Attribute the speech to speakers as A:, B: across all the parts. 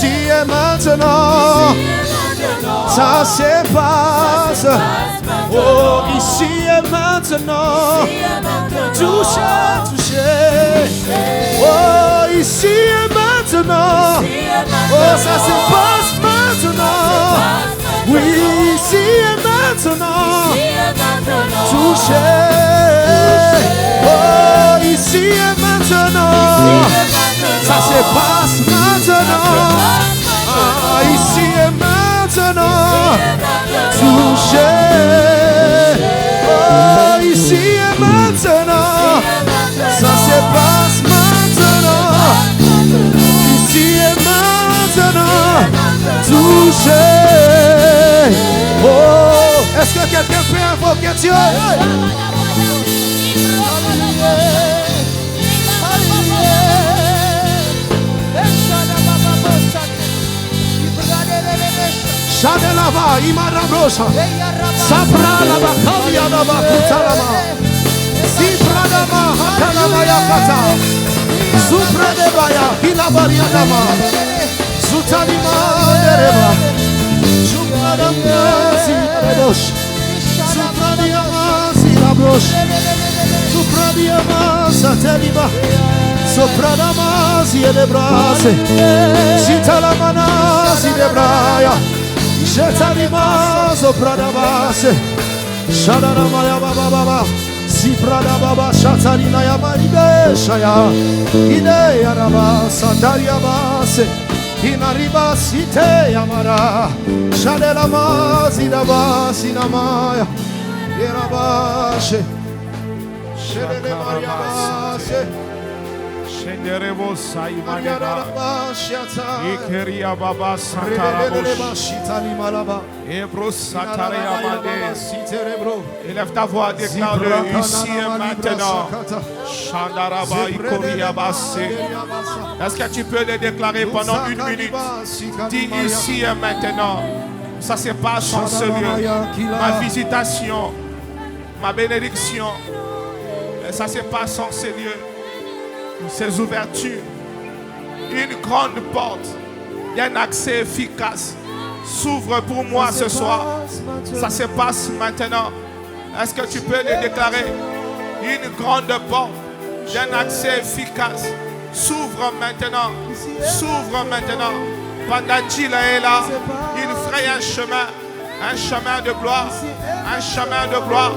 A: ici et maintenant. Ça se passe. Oh, ici et maintenant. Touchez, touchez. Oh, ici et maintenant. Oh, ça se passe maintenant. Oui, ici et maintenant. Touchez. Oh, ici et maintenant. Ça se passe maintenant. Ah, ici et maintenant. Touchez. Oh, ici et maintenant. Ça se passe maintenant. Ici et maintenant. Touchez. Oh, est-ce que quelqu'un peut invoquer Dieu? Shadelava, Imarabrosa, Sapranaba, Kalianaba, Kutalama, Sipranaba, Hatanaba Yakata, Supradebaya, Hilabariadama, Sutanima, Dereba, Supradama, Sinabosh, Supradiama, Sinabosh, Supradiama, Sateliba, Sopradama, Siedebrase, Sitalamana, Sidebraya. Shetanima sopradabase Shadanamaya baba Siprada baba Shatanina Yamaribe Shaya Ide Yaraba Sandaria base Inariba Site Yamara Shadelama Zidaba Sinamaya Yerabashe Shedele Maria base
B: Shenderebo Saimaneba Ikeria Baba Santarabosh Ebro Sataria Mande. Élève ta voix, déclare ici et maintenant. Shandaraba Ikoria Basse. Est-ce que tu peux le déclarer pendant une minute? Dis ici et maintenant. Ça se passe en ce lieu. Ma visitation, ma bénédiction, ça se passe en ce lieu. Ces ouvertures, une grande porte, un accès efficace s'ouvre pour moi ce soir. Ça se passe maintenant. Est-ce que tu peux le déclarer? Une grande porte, un accès efficace s'ouvre maintenant. S'ouvre maintenant. Pendant qu'il est là, il ferait un chemin de gloire, un chemin de gloire,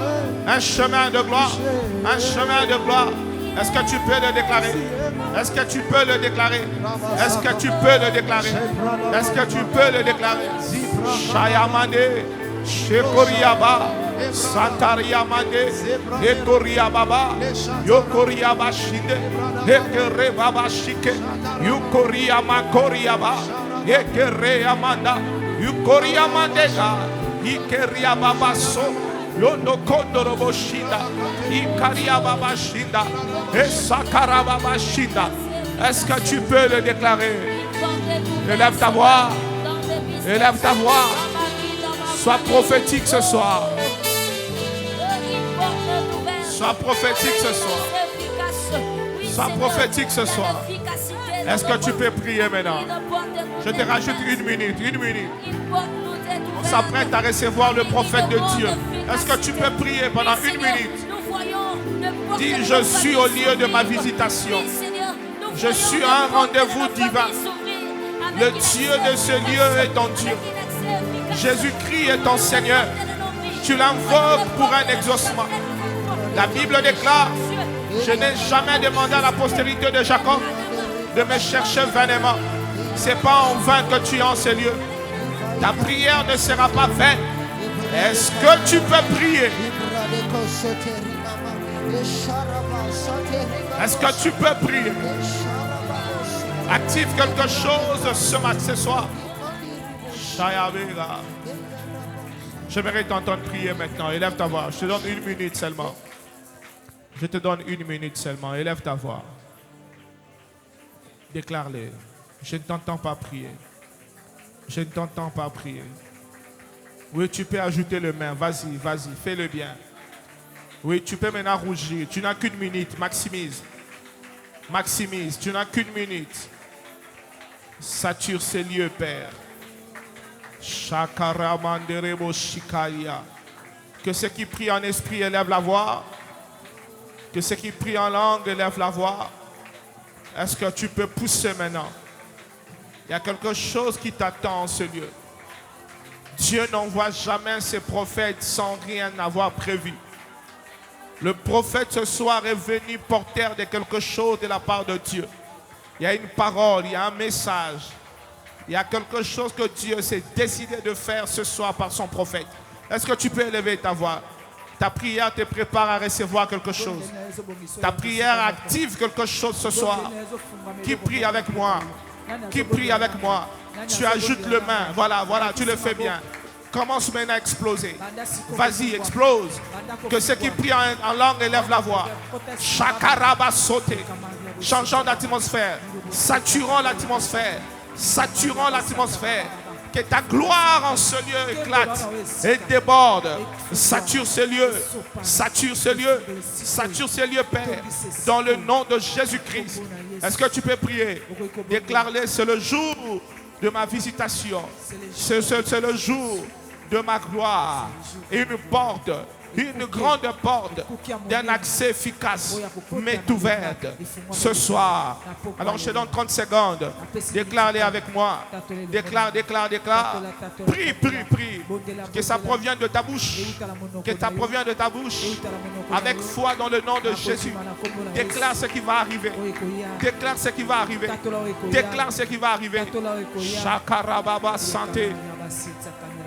B: un chemin de gloire, un chemin de gloire. Est-ce que tu peux le déclarer? Est-ce que tu peux le déclarer? Est-ce que tu peux le déclarer? Est-ce que tu peux le déclarer? Shayamande, Shekoriaba, Santariamande, Ekoriababa, Yokoriaba Shinde, Ekerebaba Shike, Yukoriama Koriaba, Ekereamanda, Yukoriamandega, Ikeriababa So. Yondo Kondorobo Shinda, Ikaria Baba Shinda, Esakara Baba Shinda. Est-ce que tu peux le déclarer? Élève ta voix. Élève ta voix. Sois prophétique ce soir. Sois prophétique ce soir. Sois prophétique ce soir. Est-ce que tu peux prier maintenant? Je te rajoute une minute. On s'apprête à recevoir le prophète de Dieu. Est-ce que tu peux prier pendant une minute? Dis, je suis au lieu de ma visitation. Je suis à un rendez-vous divin. Le Dieu de ce lieu est ton Dieu. Jésus-Christ est ton Seigneur. Tu l'invoques pour un exaucement. La Bible déclare, je n'ai jamais demandé à la postérité de Jacob de me chercher vainement. Ce n'est pas en vain que tu es en ce lieu. Ta prière ne sera pas vaine. Est-ce que tu peux prier? Est-ce que tu peux prier? Active quelque chose ce soir. J'aimerais t'entendre prier maintenant. Élève ta voix. Je te donne une minute seulement. Je te donne une minute seulement. Élève ta voix. Déclare-le. Je ne t'entends pas prier. Je ne t'entends pas prier. Oui, tu peux ajouter le main. Vas-y, vas-y, fais-le bien. Oui, tu peux maintenant rougir. Tu n'as qu'une minute. Maximise. Maximise. Tu n'as qu'une minute. Sature ces lieux, Père. Shakaramanderebo shikaya. Que ceux qui prient en esprit élèvent la voix. Que ceux qui prient en langue élèvent la voix. Est-ce que tu peux pousser maintenant? Il y a quelque chose qui t'attend en ce lieu. Dieu n'envoie jamais ses prophètes sans rien avoir prévu. Le prophète ce soir est venu porteur de quelque chose de la part de Dieu. Il y a une parole, il y a un message. Il y a quelque chose que Dieu s'est décidé de faire ce soir par son prophète. Est-ce que tu peux élever ta voix? Ta prière te prépare à recevoir quelque chose. Ta prière active quelque chose ce soir. Qui prie avec moi? Qui prie avec moi? Tu ajoutes le main. Voilà, voilà, tu le fais bien. Commence maintenant à exploser. Vas-y, explose. Que ceux qui prient en langue élèvent la voix. Chakaraba sauter. Changeons d'atmosphère. Saturons l'atmosphère. Saturons l'atmosphère. Que ta gloire en ce lieu éclate et déborde. Sature ce lieu. Sature ce lieu. Sature ce lieu, Père. Dans le nom de Jésus-Christ. Est-ce que tu peux prier? Déclare-le, c'est le jour de ma visitation. C'est le jour de ma gloire. Et une porte, une grande porte d'un accès efficace m'est ouverte ce soir. Alors je te donne 30 secondes. Déclare-les avec moi. Déclare, déclare, déclare. Prie, prie, prie. Que ça provienne de ta bouche. Que ça provienne de ta bouche. Avec foi dans le nom de Jésus. Déclare ce qui va arriver. Déclare ce qui va arriver. Déclare ce qui va arriver. Shakarababa santé.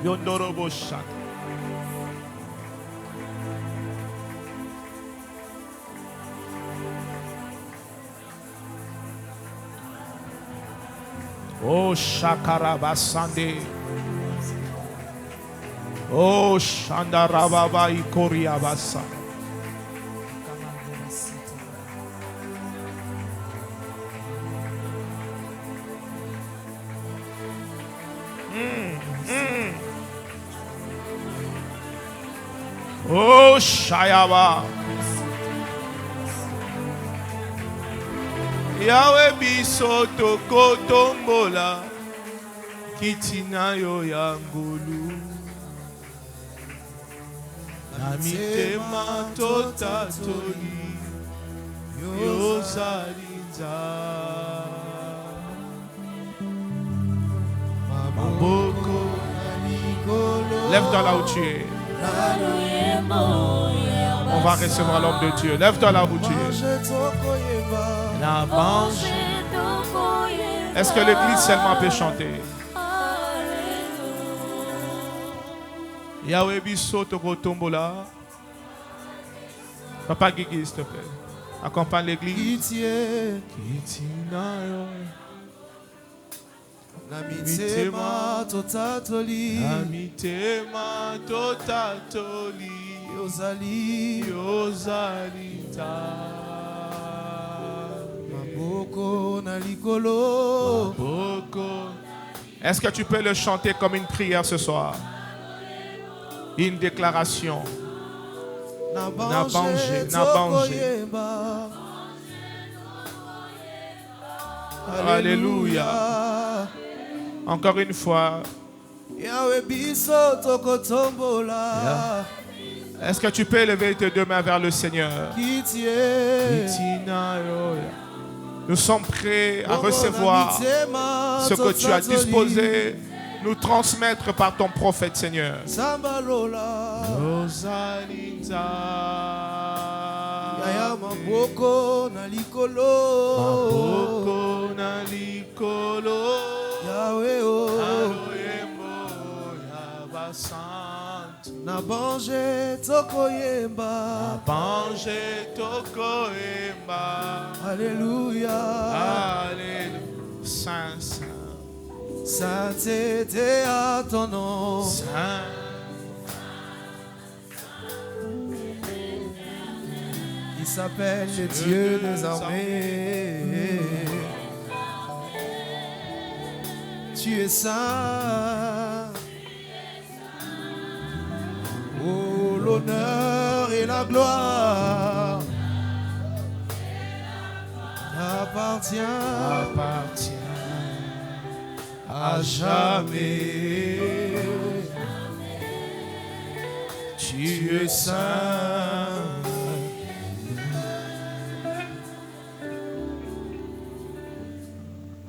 B: Yondorobo Shak. Oh Shakarabasande. Oh Shandarababa Ikoriabasa. Oh Shayaba. Yahweh biso toko tombola kitina yo yangulu na mitema totatoli yo zalinza maboko. Lève-toi là où tu es. On va recevoir l'homme de Dieu. Lève-toi là où tu es. Est-ce que l'église seulement peut chanter? Yahweh biso toko tombola. Papa Guigui, s'il te plaît. Accompagne l'église. Namitema totatoli. Namitema totatoli. Yozali. Yozalita. Maboko na likolo. Maboko. Est-ce que tu peux le chanter comme une prière ce soir? Une déclaration. Nabanje, nabanje. Alléluia. Encore une fois. Est-ce que tu peux élever tes deux mains vers le Seigneur? Nous sommes prêts à recevoir ce que tu as disposé nous transmettre par ton prophète, Seigneur. Maboko na likolo. Maboko na likolo. Yahweh o. Nabanje tokoyemba. Nabanje tokoyemba. Alléluia. Alléluia. Saint, Saint. Sainteté à ton nom. Saint. Il s'appelle le Dieu des armées. Tu es saint. Oh, l'honneur et la gloire appartient
A: à jamais. Tu es saint.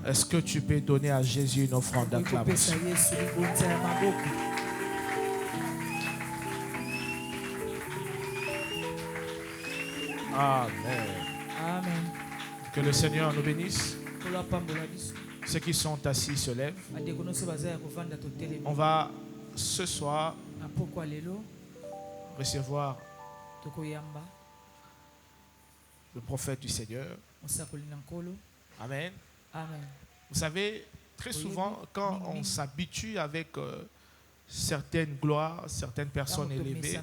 B: Est-ce que tu peux donner à Jésus une offrande d'acclamation? Amen.
C: Amen.
B: Que le Seigneur nous bénisse. Ceux qui sont assis se lèvent. On va ce soir recevoir le prophète du Seigneur. Amen.
C: Amen.
B: Vous savez, très souvent, quand on s'habitue avec certaines gloires, certaines personnes élevées,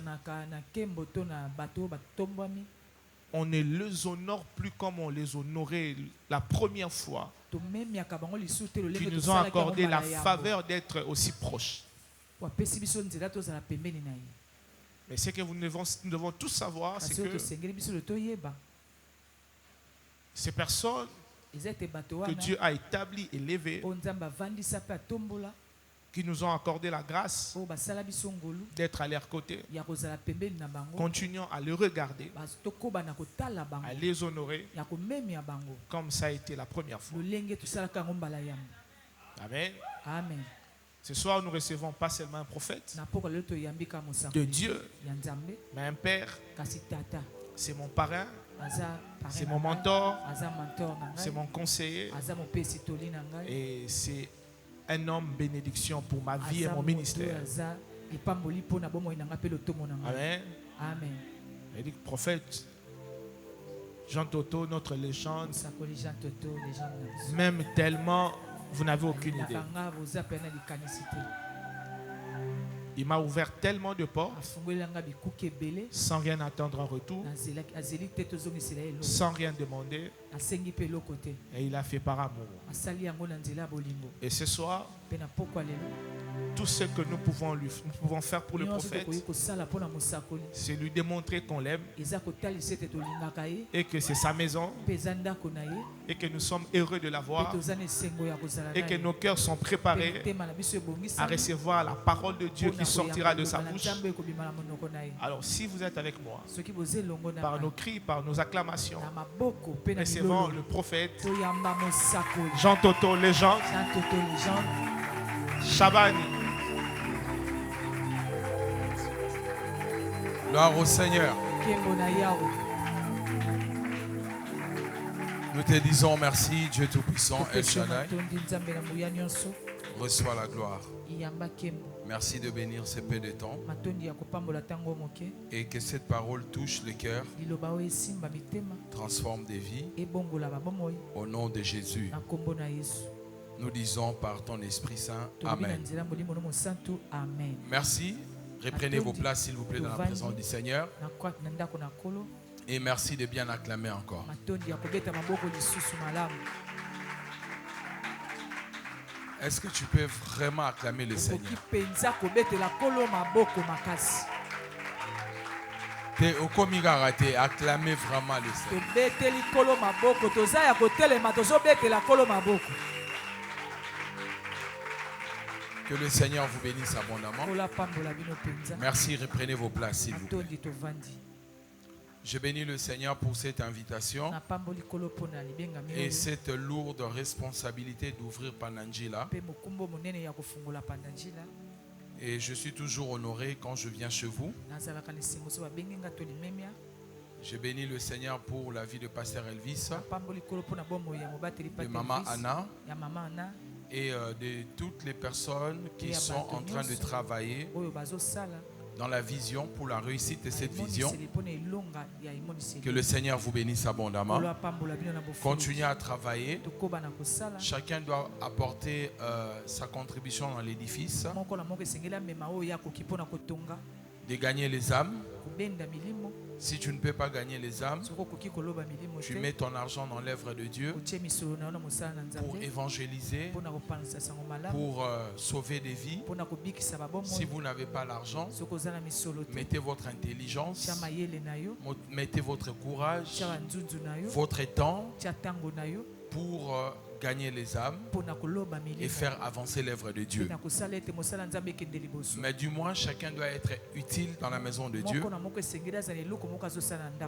B: on ne les honore plus comme on les honorait la première fois, qui nous ont accordé la faveur d'être aussi proches. Mais ce que nous devons tous savoir, c'est que ces personnes que Dieu a établies, élevées, qui nous ont accordé la grâce d'être à leur côté, continuons à les regarder, à les honorer comme ça a été la première fois. Amen.
C: Amen.
B: Ce soir, nous recevons pas seulement un prophète de Dieu, mais un père. C'est mon parrain, c'est mon mentor, c'est mon conseiller, et c'est un homme bénédiction pour ma vie et mon ministère. Amen.
C: Amen.
B: Il dit, prophète Jean Toto, notre légende, même tellement, vous n'avez aucune idée. Il m'a ouvert tellement de portes sans rien attendre en retour, sans rien demander, et il a fait par amour. Et ce soir, tout ce que nous pouvons faire pour le prophète, c'est lui démontrer qu'on l'aime et que c'est sa maison et que nous sommes heureux de l'avoir et que nos cœurs sont préparés à recevoir la parole de Dieu qui sortira de sa bouche. Alors si vous êtes avec moi, par nos cris, par nos acclamations, recevons le prophète Jean Toto, légende, Shabani.
A: Gloire au Seigneur. Nous te disons merci, Dieu Tout-Puissant, El Shaddai. Reçois la gloire. Merci de bénir ce peu de temps et que cette parole touche les cœurs, transforme des vies. Au nom de Jésus, nous disons par ton Esprit Saint, Amen. Merci. Reprenez vos places s'il vous plaît dans la présence du Seigneur. Et merci de bien acclamer encore. Est-ce que tu peux vraiment acclamer le Seigneur? Acclamer vraiment le Seigneur. Que le Seigneur vous bénisse abondamment. Merci, reprenez vos places s'il vous plaît. Je bénis le Seigneur pour cette invitation et cette lourde responsabilité d'ouvrir Pananjila. Et je suis toujours honoré quand je viens chez vous. Je bénis le Seigneur pour la vie de Pasteur Elvis, de Maman Anna et de toutes les personnes qui sont en train de travailler dans la vision pour la réussite de cette vision. Que le Seigneur vous bénisse abondamment. Continuez à travailler. Chacun doit apporter sa contribution dans l'édifice, de gagner les âmes. Si tu ne peux pas gagner les âmes, tu mets ton argent dans l'œuvre de Dieu pour évangéliser, pour sauver des vies. Si vous n'avez pas l'argent, mettez votre intelligence, mettez votre courage, votre temps pour gagner les âmes et faire avancer l'œuvre de Dieu. Mais du moins, chacun doit être utile dans la maison de Dieu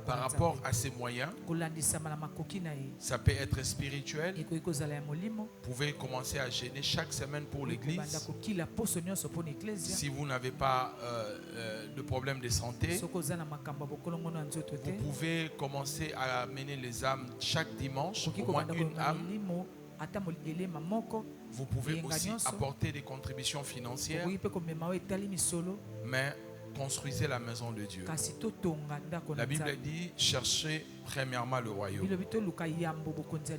A: par rapport à ses moyens. Ça peut être spirituel. Vous pouvez commencer à gêner chaque semaine pour l'église. Si vous n'avez pas de problème de santé, vous pouvez commencer à amener les âmes chaque dimanche, au moins une âme. Vous pouvez aussi apporter des contributions financières, mais construisez la maison de Dieu. La Bible dit, cherchez premièrement le royaume.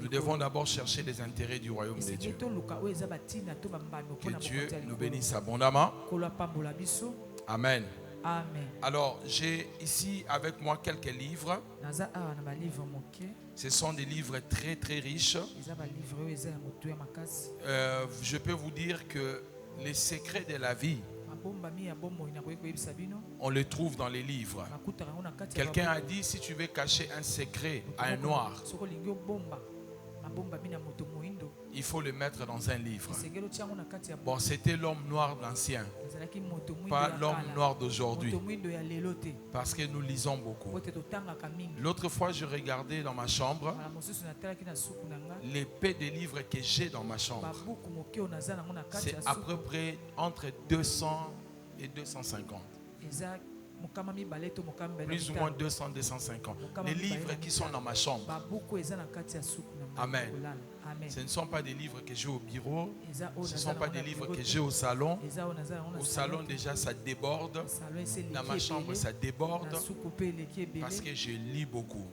A: Nous devons d'abord chercher les intérêts du royaume de Dieu. Que Dieu nous bénisse abondamment. Amen.
C: Amen.
A: Alors, j'ai ici avec moi quelques livres. Ce sont des livres très très riches. Je peux vous dire que les secrets de la vie, on les trouve dans les livres. Quelqu'un a dit, si tu veux cacher un secret à un noir, il faut le mettre dans un livre. Bon, c'était l'homme noir d'ancien, pas l'homme noir d'aujourd'hui, parce que nous lisons beaucoup. L'autre fois, je regardais dans ma chambre l'épée des livres que j'ai dans ma chambre. C'est à peu près entre 200 et 250. Plus ou moins 200, 250. Les livres qui sont dans ma chambre. Amen. Ce ne sont pas des livres que j'ai au bureau. Ce ne sont pas des livres que j'ai au salon. Au salon déjà ça déborde. Dans ma chambre ça déborde. Parce que je lis beaucoup.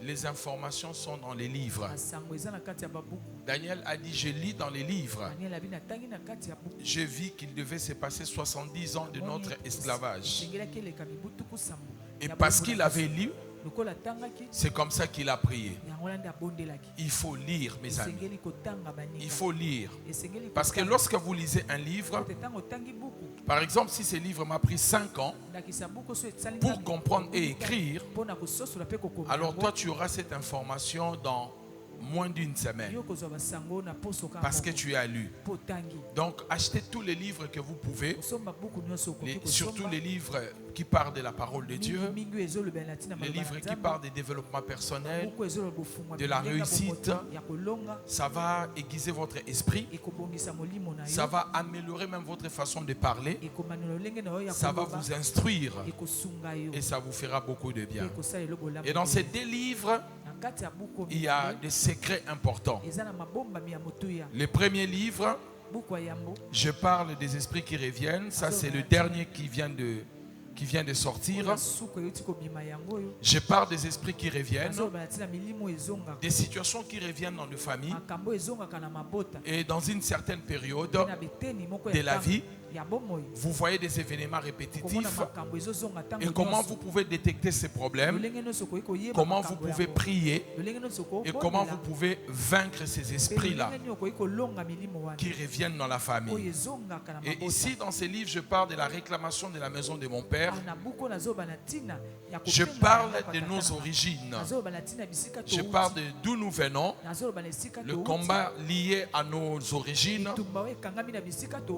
A: Les informations sont dans les livres. Daniel a dit, je lis dans les livres. Je vis qu'il devait se passer 70 ans de notre esclavage. Et parce qu'il avait lu, c'est comme ça qu'il a prié. Il faut lire, mes amis. Il faut lire. Parce que lorsque vous lisez un livre, par exemple, si ce livre m'a pris 5 ans pour comprendre et écrire, alors toi tu auras cette information dans moins d'une semaine parce que tu as lu. Donc achetez tous les livres que vous pouvez, surtout les livres qui parlent de la parole de Dieu, les livres qui parlent du développement personnel, de la réussite. Ça va aiguiser votre esprit, ça va améliorer même votre façon de parler, ça va vous instruire et ça vous fera beaucoup de bien. Et dans ces 2 livres, il y a des secrets importants. Le premier livre, je parle des esprits qui reviennent. Ça, c'est le dernier qui vient de sortir. Je parle des esprits qui reviennent, des situations qui reviennent dans nos familles et dans une certaine période de la vie. Vous voyez des événements répétitifs et comment vous pouvez détecter ces problèmes, comment vous pouvez prier et comment vous pouvez vaincre ces esprits-là qui reviennent dans la famille. Et ici dans ces livres, je parle de la réclamation de la maison de mon père. Je parle de nos origines. Je parle de d'où nous venons, le combat lié à nos origines,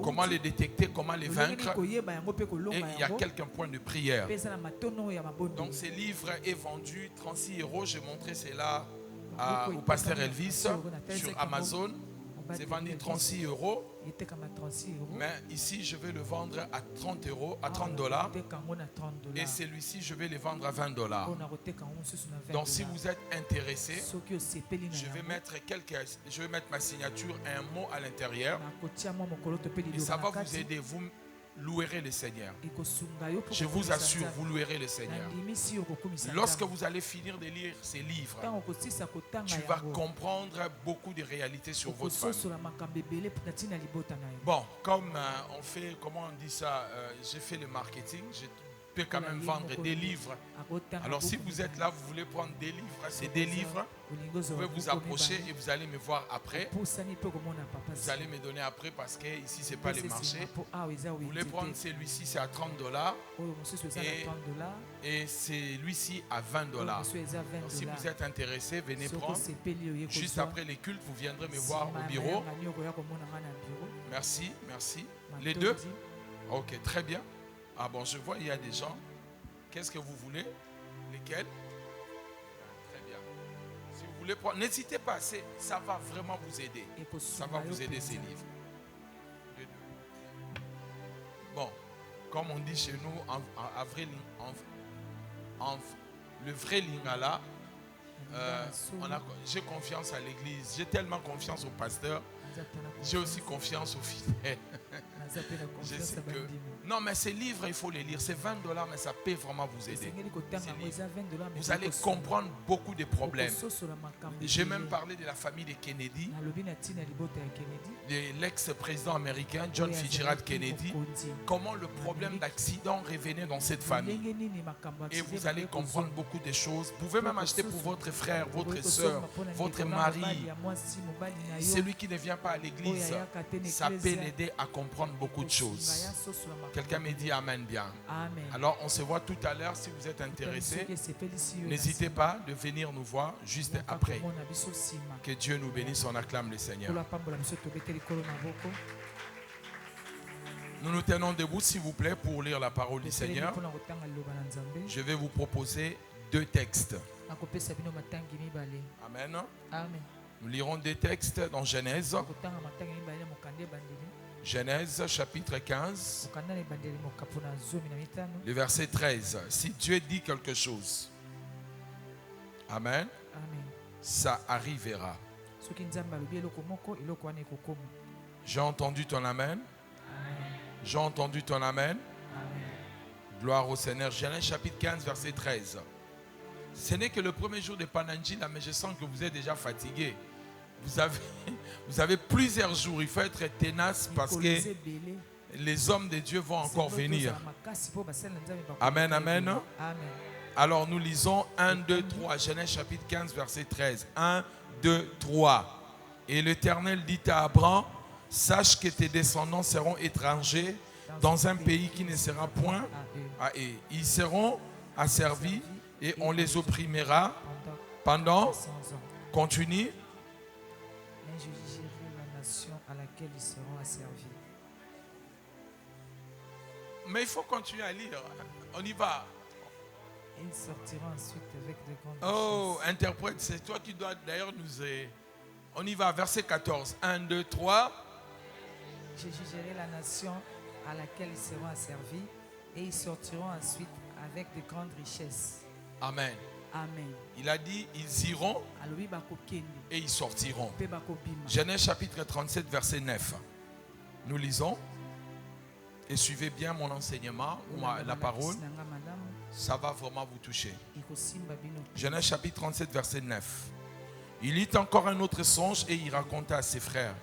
A: comment les détecter, comment les vaincre, et il y a quelques points de prière. Donc ce livre est vendu 36 €. J'ai montré cela au pasteur Elvis sur Amazon. C'est vendu 36 €. Mais ici je vais le vendre à 30 €, à 30 $. Et celui-ci je vais le vendre à 20 $. Donc si vous êtes intéressé, je vais mettre ma signature et un mot à l'intérieur. Et ça va vous aider. Vous louerez le Seigneur. Je vous assure, vous louerez le Seigneur. Lorsque vous allez finir de lire ces livres, tu vas comprendre beaucoup de réalités sur votre famille. Bon, comme on fait, comment on dit ça, j'ai fait le marketing, j'ai peut quand même vendre des livres. Alors si vous êtes là, vous voulez prendre des livres, c'est des livres. Vous pouvez vous approcher et vous allez me voir après. Vous allez me donner après parce que ici c'est pas le marché. Vous voulez prendre celui-ci, c'est à $30. Et celui-ci à $20. Donc, si vous êtes intéressé, venez prendre. Juste après les cultes, vous viendrez me voir au bureau. Merci, merci. Les deux? Ok, très bien. Ah bon, je vois, il y a des gens. Qu'est-ce que vous voulez? Lesquels? Très bien. Si vous voulez prendre, n'hésitez pas, ça va vraiment vous aider. Ça va vous aider ces livres. Les deux. Bon, comme on dit chez nous, le vrai lingala, j'ai confiance à l'église, j'ai tellement confiance au pasteur, j'ai aussi confiance aux fidèles. Je sais que... Non, mais ces livres, il faut les lire. C'est $20, mais ça peut vraiment vous aider. Vous allez comprendre beaucoup de problèmes. J'ai même parlé de la famille de Kennedy, de l'ex-président américain John Fitzgerald Kennedy, comment le problème d'accident revenait dans cette famille. Et vous allez comprendre beaucoup de choses. Vous pouvez même acheter pour votre frère, votre soeur, votre mari, celui qui ne vient pas à l'église. Ça peut l'aider à comprendre beaucoup de choses. Quelqu'un me dit Amen bien. Amen. Alors on se voit tout à l'heure. Si vous êtes intéressé, n'hésitez pas de venir nous voir juste après. Que Dieu nous bénisse, on acclame le Seigneur. Nous nous tenons debout s'il vous plaît pour lire la parole du Seigneur. Je vais vous proposer 2 textes. Amen. Amen. Nous lirons 2 textes dans Genèse. Genèse chapitre 15, le verset 13. Si Dieu dit quelque chose, Amen, ça arrivera. J'ai entendu ton Amen. J'ai entendu ton Amen. Gloire au Seigneur. Genèse chapitre 15, verset 13. Ce n'est que le premier jour de Pananjila, mais je sens que vous êtes déjà fatigué. Vous avez plusieurs jours. Il faut être tenace parce que les hommes de Dieu vont encore venir. Amen, amen. Alors nous lisons 1, 2, 3. Genèse chapitre 15, verset 13. 1, 2, 3. Et l'Éternel dit à Abraham, sache que tes descendants seront étrangers dans un pays qui ne sera point à eux. Ils seront asservis et on les opprimera pendant. Continue.
C: Je jugerai la nation à laquelle ils seront asservis.
A: Mais il faut continuer à lire. On y va.
C: Et ils sortiront ensuite avec de grandes
A: choses. Interprète, c'est toi qui dois d'ailleurs nous aider. On y va, verset 14. 1, 2, 3.
C: Je jugerai la nation à laquelle ils seront asservis et ils sortiront ensuite avec de grandes richesses.
A: Amen.
C: Amen.
A: Il a dit, ils iront et ils sortiront. Genèse chapitre 37, verset 9. Nous lisons et suivez bien mon enseignement, la parole. Ça va vraiment vous toucher. Genèse chapitre 37, verset 9. Il eut encore un autre songe et il raconta à ses frères.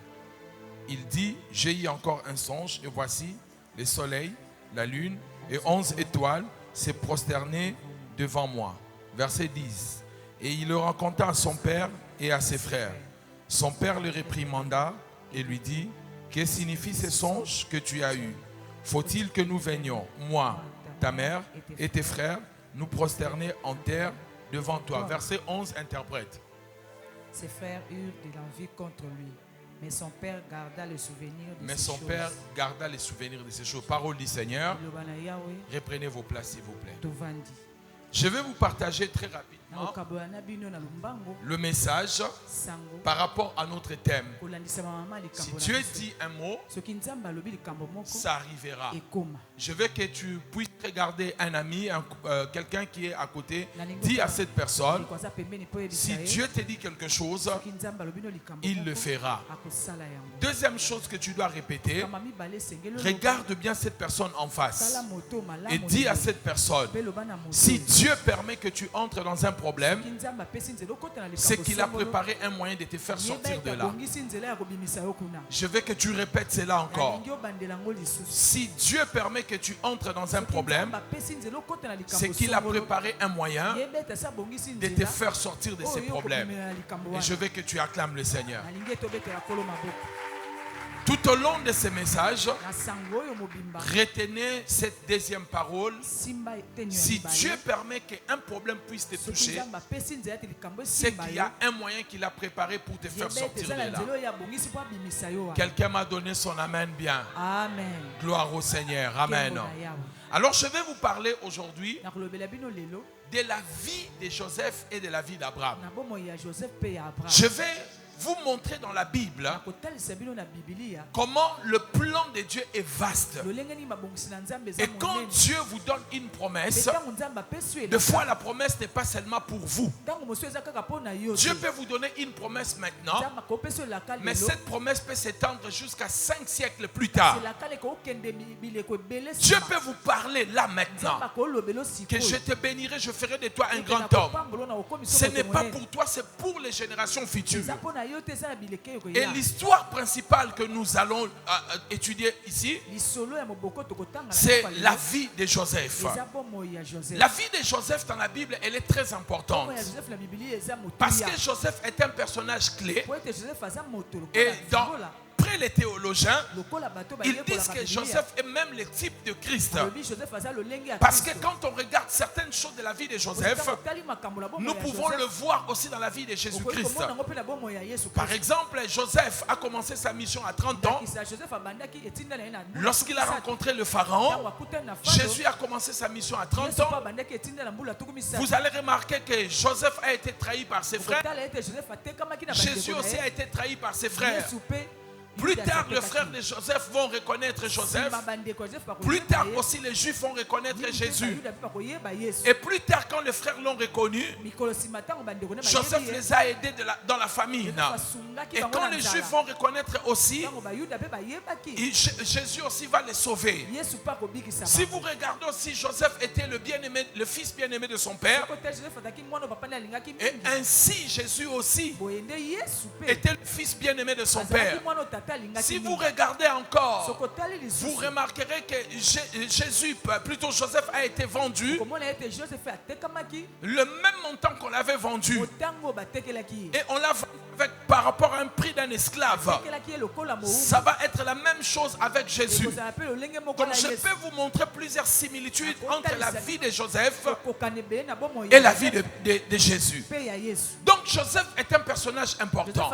A: Il dit, j'ai eu encore un songe et voici le soleil, la lune et 11 étoiles se prosternaient devant moi. Verset 10. Et il le raconta à son père et à ses frères. Son père le réprimanda et lui dit, que signifie ce songe que tu as eu? Faut-il que nous venions, moi, ta mère et tes frères, nous prosterner en terre devant toi? Verset 11, interprète.
C: Ses frères eurent de l'envie contre lui, mais son père garda le souvenir de ces choses.
A: Mais son père garda les souvenirs de ces choses. Parole du Seigneur. Reprenez vos places, s'il vous plaît. Je vais vous partager très rapidement le message par rapport à notre thème. Si Dieu dit un mot, ça arrivera. Je veux que tu puisses regarder un ami, quelqu'un qui est à côté. Dis à cette personne, si Dieu te dit quelque chose, il le fera. Deuxième chose que tu dois répéter, regarde bien cette personne en face et dis à cette personne, si Dieu permet que tu entres dans un problème, c'est qu'il a préparé un moyen de te faire sortir de là. Je veux que tu répètes cela encore. Si Dieu permet que tu entres dans un problème, c'est qu'il a préparé un moyen de te faire sortir de ces problèmes. Et je veux que tu acclames le Seigneur. Tout au long de ces messages, retenez cette deuxième parole. Si Dieu permet qu'un problème puisse te toucher, c'est qu'il y a un moyen qu'il a préparé pour te faire sortir de là. Quelqu'un m'a donné son amen bien. Amen. Gloire au Seigneur. Amen. Alors je vais vous parler aujourd'hui de la vie de Joseph et de la vie d'Abraham. Je vais vous montrer dans la Bible comment le plan de Dieu est vaste. Et quand Dieu vous donne une promesse, des fois la promesse n'est pas seulement pour vous. Dieu peut vous donner une promesse maintenant, mais cette promesse peut s'étendre jusqu'à 5 siècles plus tard. Dieu peut vous parler là maintenant, que je te bénirai, je ferai de toi un grand homme. Ce n'est pas pour toi, c'est pour les générations futures. Et l'histoire principale que nous allons étudier ici, c'est la vie de Joseph. La vie de Joseph dans la Bible, elle est très importante. Parce que Joseph est un personnage clé. Et après les théologiens, ils disent que Joseph est même le type de Christ. Parce que quand on regarde certaines choses de la vie de Joseph, nous pouvons le voir aussi dans la vie de Jésus-Christ. Par exemple, Joseph a commencé sa mission à 30 ans. Lorsqu'il a rencontré le Pharaon, Jésus a commencé sa mission à 30 ans. Vous allez remarquer que Joseph a été trahi par ses frères. Jésus aussi a été trahi par ses frères. Plus tard, les frères de Joseph vont reconnaître Joseph. Plus tard aussi, les Juifs vont reconnaître Jésus. Et plus tard, quand les frères l'ont reconnu, Joseph les a aidés dans la famine. Et quand les Juifs vont reconnaître aussi, Jésus aussi va les sauver. Si vous regardez aussi, Joseph était le fils bien-aimé de son père. Et ainsi, Jésus aussi était le fils bien-aimé de son père. Si vous regardez encore, vous remarquerez que Joseph a été vendu le même montant qu'on l'avait vendu. Et on l'a vendu par rapport à un prix d'un esclave. Ça va être la même chose avec Jésus. Donc je peux vous montrer plusieurs similitudes entre la vie de Joseph et la vie de Jésus. Donc Joseph est un personnage important.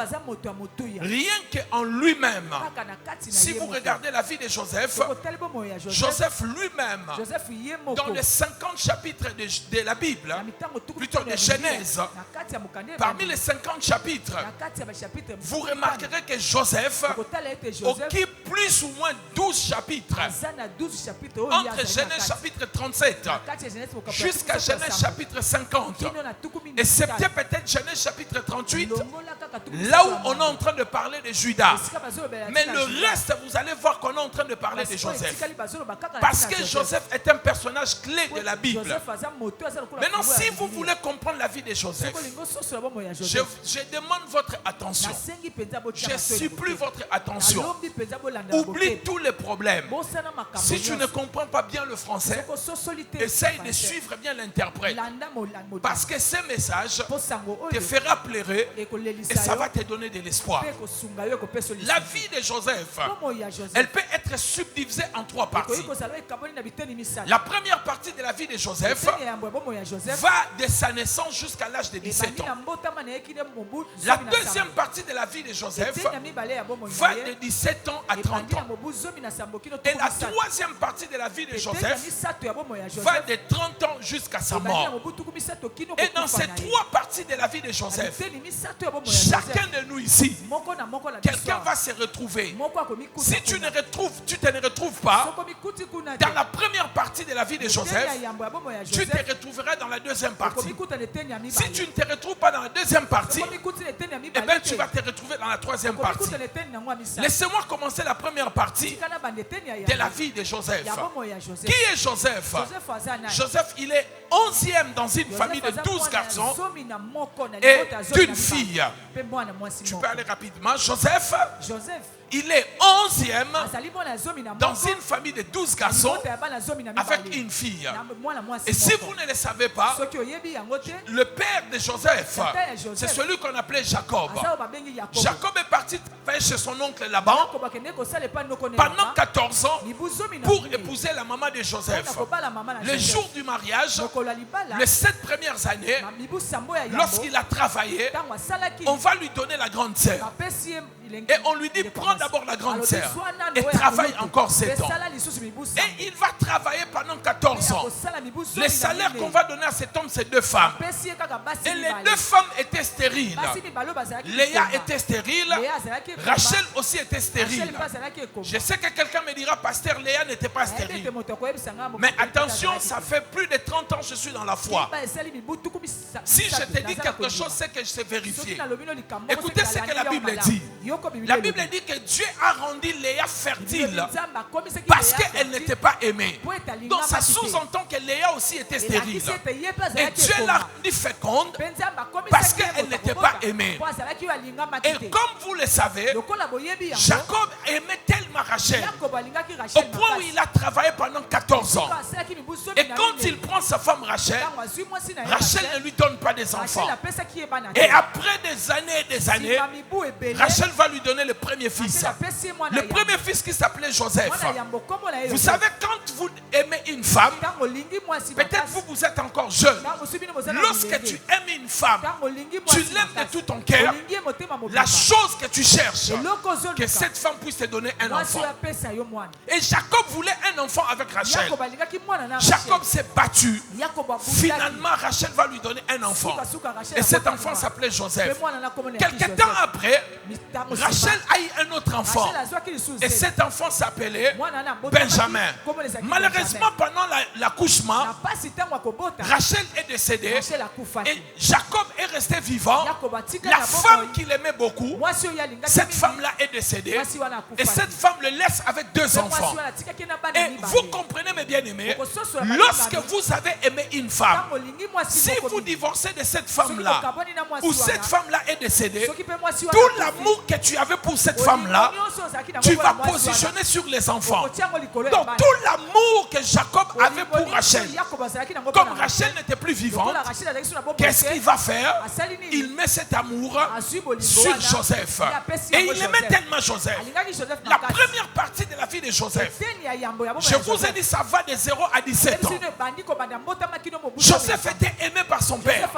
A: Rien qu'en lui-même, si vous regardez la vie de Joseph, Joseph lui-même, dans les 50 chapitres de la Bible, plutôt de Genèse, parmi les 50 chapitres, vous remarquerez que Joseph occupe plus ou moins 12 chapitres. Entre Genèse chapitre 37 jusqu'à Genèse chapitre 50. Et c'est peut-être Genèse chapitre 38, là où on est en train de parler de Judas. Mais le reste, vous allez voir qu'on est en train de parler de Joseph. Parce que Joseph est un personnage clé de la Bible. Maintenant, si vous voulez comprendre la vie de Joseph, je demande votre attention. Je supplie votre attention. Oublie tous les problèmes. Si tu ne comprends pas bien le français, essaye de suivre bien l'interprète. Parce que ce message te fera pleurer et ça va te donner de l'espoir. La vie de Joseph, elle peut être subdivisée en 3 parties. La première partie de la vie de Joseph va de sa naissance jusqu'à l'âge de 17 ans. La deuxième partie de la vie de Joseph va de 17 ans à 30 ans. Et la troisième partie de la vie de Joseph va de 30 ans jusqu'à sa mort. Et dans ces 3 parties de la vie de Joseph, chacun de nous ici, quelqu'un va se retrouver. Si tu te ne retrouves pas dans la première partie de la la vie de Joseph, tu te retrouveras dans la deuxième partie. Si tu ne te retrouves pas dans la deuxième partie, eh bien, tu vas te retrouver dans la troisième partie. Laissez-moi commencer la première partie de la vie de Joseph. Qui est Joseph? Joseph, il est 11e dans une famille de 12 garçons et d'une fille. Tu peux aller rapidement. Joseph, il est 11e dans une famille de 12 garçons avec une fille. Et si vous ne le savez pas, le père de Joseph, c'est celui qu'on appelait Jacob. Jacob est parti travailler chez son oncle Laban pendant 14 ans pour épouser la maman de Joseph. Le jour du mariage, les 7 premières années, lorsqu'il a travaillé, on va lui donner la grande sœur. Et on lui dit, prends d'abord la grande sœur et travaille encore 7 ans. Et il va travailler pendant 14 ans. Le salaire qu'on va donner à cet homme, c'est 2 femmes. Et les 2 femmes étaient stériles. Léa était stérile. Rachel aussi était stérile. Je sais que quelqu'un me dira, pasteur, Léa n'était pas stérile. Mais attention, ça fait plus de 30 ans que je suis dans la foi. Si je te dis quelque chose, c'est que je sais vérifier. Écoutez ce que la Bible dit. La Bible dit que Dieu a rendu Léa fertile parce qu'elle n'était pas aimée. Donc ça sous-entend que Léa aussi était stérile. Et Dieu l'a rendue féconde parce qu'elle n'était pas aimée. Et comme vous le savez, Jacob aimait tellement Rachel au point où il a travaillé pendant 14 ans. Et quand il prend sa femme Rachel, Rachel ne lui donne pas des enfants. Et après des années et des années, Rachel va lui donner le premier fils. Le premier fils qui s'appelait Joseph. Vous savez, quand vous aimez une femme, peut-être vous êtes encore jeune. Lorsque tu aimes une femme, tu l'aimes de tout ton cœur. La chose que tu cherches, que cette femme puisse te donner un enfant. Et Jacob voulait un enfant avec Rachel. Jacob s'est battu. Finalement, Rachel va lui donner un enfant. Et cet enfant s'appelait Joseph. Quelque temps après, Rachel a eu un autre enfant. Et cet enfant s'appelait Benjamin. Malheureusement, pendant l'accouchement, Rachel est décédée. Et Jacob est resté vivant. La femme qu'il aimait beaucoup, cette femme-là est décédée. Et cette femme le laisse avec 2 enfants. Et vous comprenez, mes bien-aimés, lorsque vous avez aimé une femme, si vous divorcez de cette femme-là, ou cette femme-là est décédée, tout l'amour que tu avais pour cette femme-là, tu vas positionner sur les enfants. Donc tout l'amour que Jacob avait pour Rachel, comme Rachel n'était plus vivante, qu'est-ce qu'il va faire? Il met cet amour sur Joseph. Et il aimait tellement Joseph. La première partie de la vie de Joseph, je vous ai dit, ça va de 0 à 17 ans. Joseph était aimé par son père.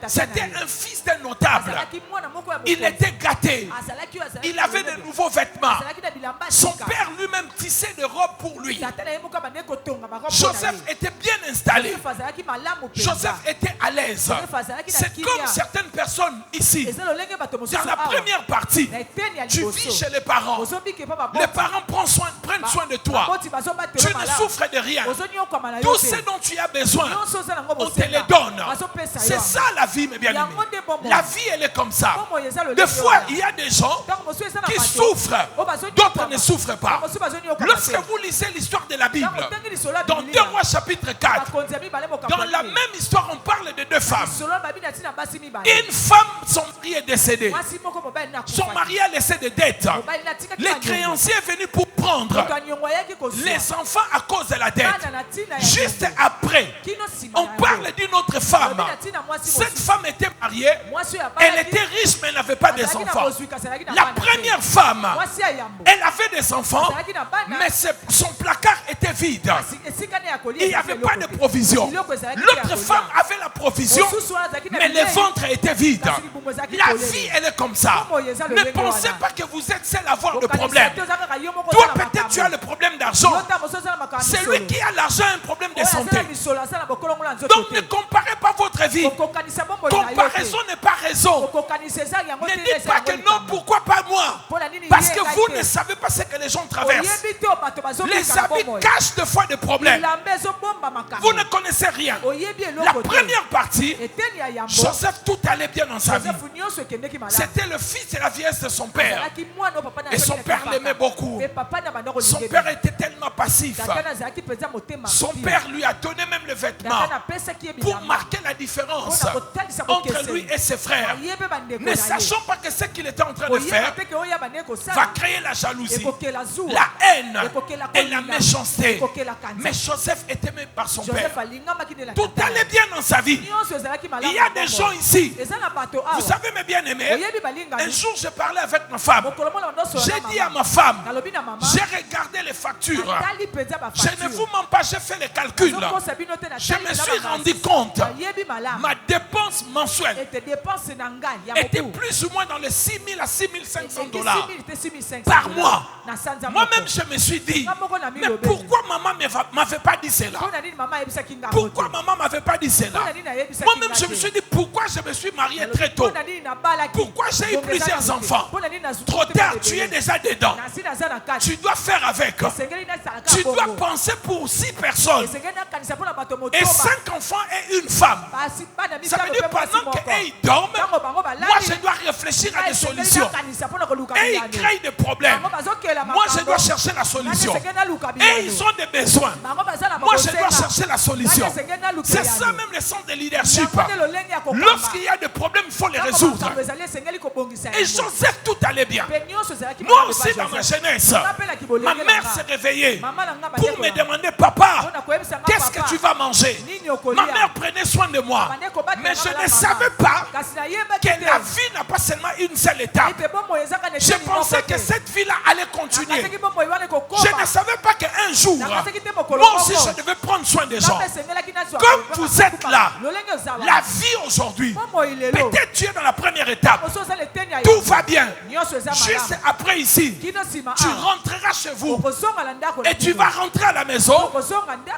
A: C'était un fils d'un notable. Il était gâté. Il avait de nouveaux vêtements. Son père lui-même tissait des robes pour lui. Joseph était bien installé. Joseph était à l'aise. C'est comme certaines personnes ici. Dans la première partie, tu vis chez les parents. Les parents prennent soin de toi. Tu ne souffres de rien. Tout ce dont tu as besoin, on te les donne. C'est ça la vie, mes bien-aimés. La vie, elle est comme ça. Des fois, il y a des gens qui souffrent, d'autres ne souffrent pas. Lorsque vous lisez l'histoire de la Bible, dans 2 Rois chapitre 4, dans la même histoire, on parle de 2 femmes. Une femme, son mari est décédé. Son mari a laissé des dettes. Les créanciers sont venus pour prendre les enfants à cause de la dette. Juste après, on parle d'une autre femme. Cette femme était mariée, elle était riche mais elle n'avait pas des enfants. La première femme, elle avait des enfants, mais son placard était vide. Il n'y avait pas de provision. L'autre femme avait la provision, mais le ventre était vide. La vie, elle est comme ça. Ne pensez pas que vous êtes seul à avoir le problème. Toi, peut-être tu as le problème d'argent. C'est lui qui a l'argent a un problème de santé. Donc ne comparez pas votre vie. Comparaison n'est pas raison. Ne dites pas que non, pourquoi pas moi? Parce que vous ne savez pas ce que les gens traversent. Les habits cachent des fois des problèmes. Vous ne connaissez rien. La première partie, Joseph, tout allait bien dans sa vie. C'était le fils de la vieillesse de son père. Et son père l'aimait beaucoup. Son père était tellement passif. Son père lui a donné même le vêtement pour marquer la différence entre lui et ses frères. Ne sachant pas que ce qu'il était en train de faire va créer la jalousie, la haine et la méchanceté. Mais Joseph était aimé par son père. Tout allait bien dans sa vie. Il y a des gens ici. Vous savez mes bien-aimés, un jour je parlais avec ma femme. J'ai dit à ma femme, j'ai regardé les factures. Je ne vous mens pas, j'ai fait les calculs. Je me suis rendu compte, ma dépense mensuelle était plus ou moins dans les 6 000 à 6 500 $ par mois. Moi-même, je me suis dit, mais pourquoi maman ne m'avait pas dit cela? Pourquoi maman ne m'avait pas dit cela? Moi-même, je me suis dit, pourquoi je me suis marié très tôt? Pourquoi j'ai eu plusieurs enfants? Trop tard, tu es déjà dedans. Tu dois faire avec. Tu dois penser pour 6 personnes. Et 5 enfants et une femme. Ça veut dire pendant qu'ils dorment, moi je dois réfléchir à des solutions. Et ils créent des problèmes. Moi je dois chercher la solution. Et ils ont des besoins. Moi je dois chercher la solution. C'est ça même le sens de leadership. Lorsqu'il y a des problèmes, il faut les résoudre. Et Joseph, tout allait bien. Moi aussi dans ma jeunesse, ma mère s'est réveillée pour me demander, papa, qu'est-ce que tu vas manger? Ma mère prenait soin de moi. Mais je ne savais pas que la vie n'a pas seulement une seule étape. Je pensais que cette vie-là allait continuer. Je ne savais pas qu'un jour, moi aussi je devais prendre soin des gens. Comme vous êtes là, la vie aujourd'hui, peut-être tu es dans la première étape. Tout va bien. Juste après ici, tu rentreras chez vous. Et tu vas rentrer à la maison.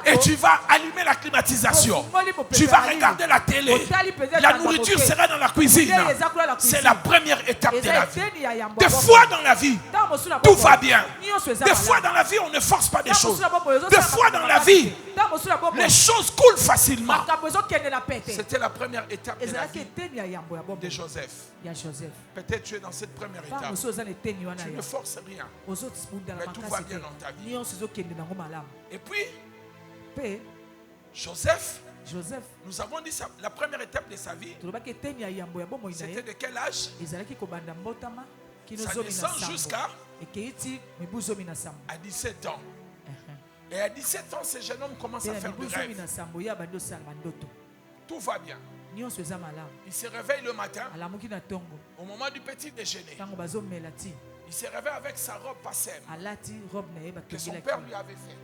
A: Et tu vas allumer la climatisation. Tu vas regarder la télé. La nourriture sera dans la cuisine. C'est la première étape de la vie. Des fois dans la vie, tout va bien. Des fois dans la vie, on ne force pas des choses. Des fois dans la vie, les choses coulent facilement. C'était la première étape de la vie de Joseph. Peut-être tu es dans cette première étape. Tu ne forces rien. Mais tout va bien dans ta vie. Et puis, Joseph, nous avons dit ça, la première étape de sa vie, c'était de quel âge? Ça descend jusqu'à 17 ans. Et à 17 ans, ce jeune homme commence à faire des rêves. Tout va bien. Il se réveille le matin, au moment du petit déjeuner. Il se réveille avec sa robe passem que son père lui avait fait.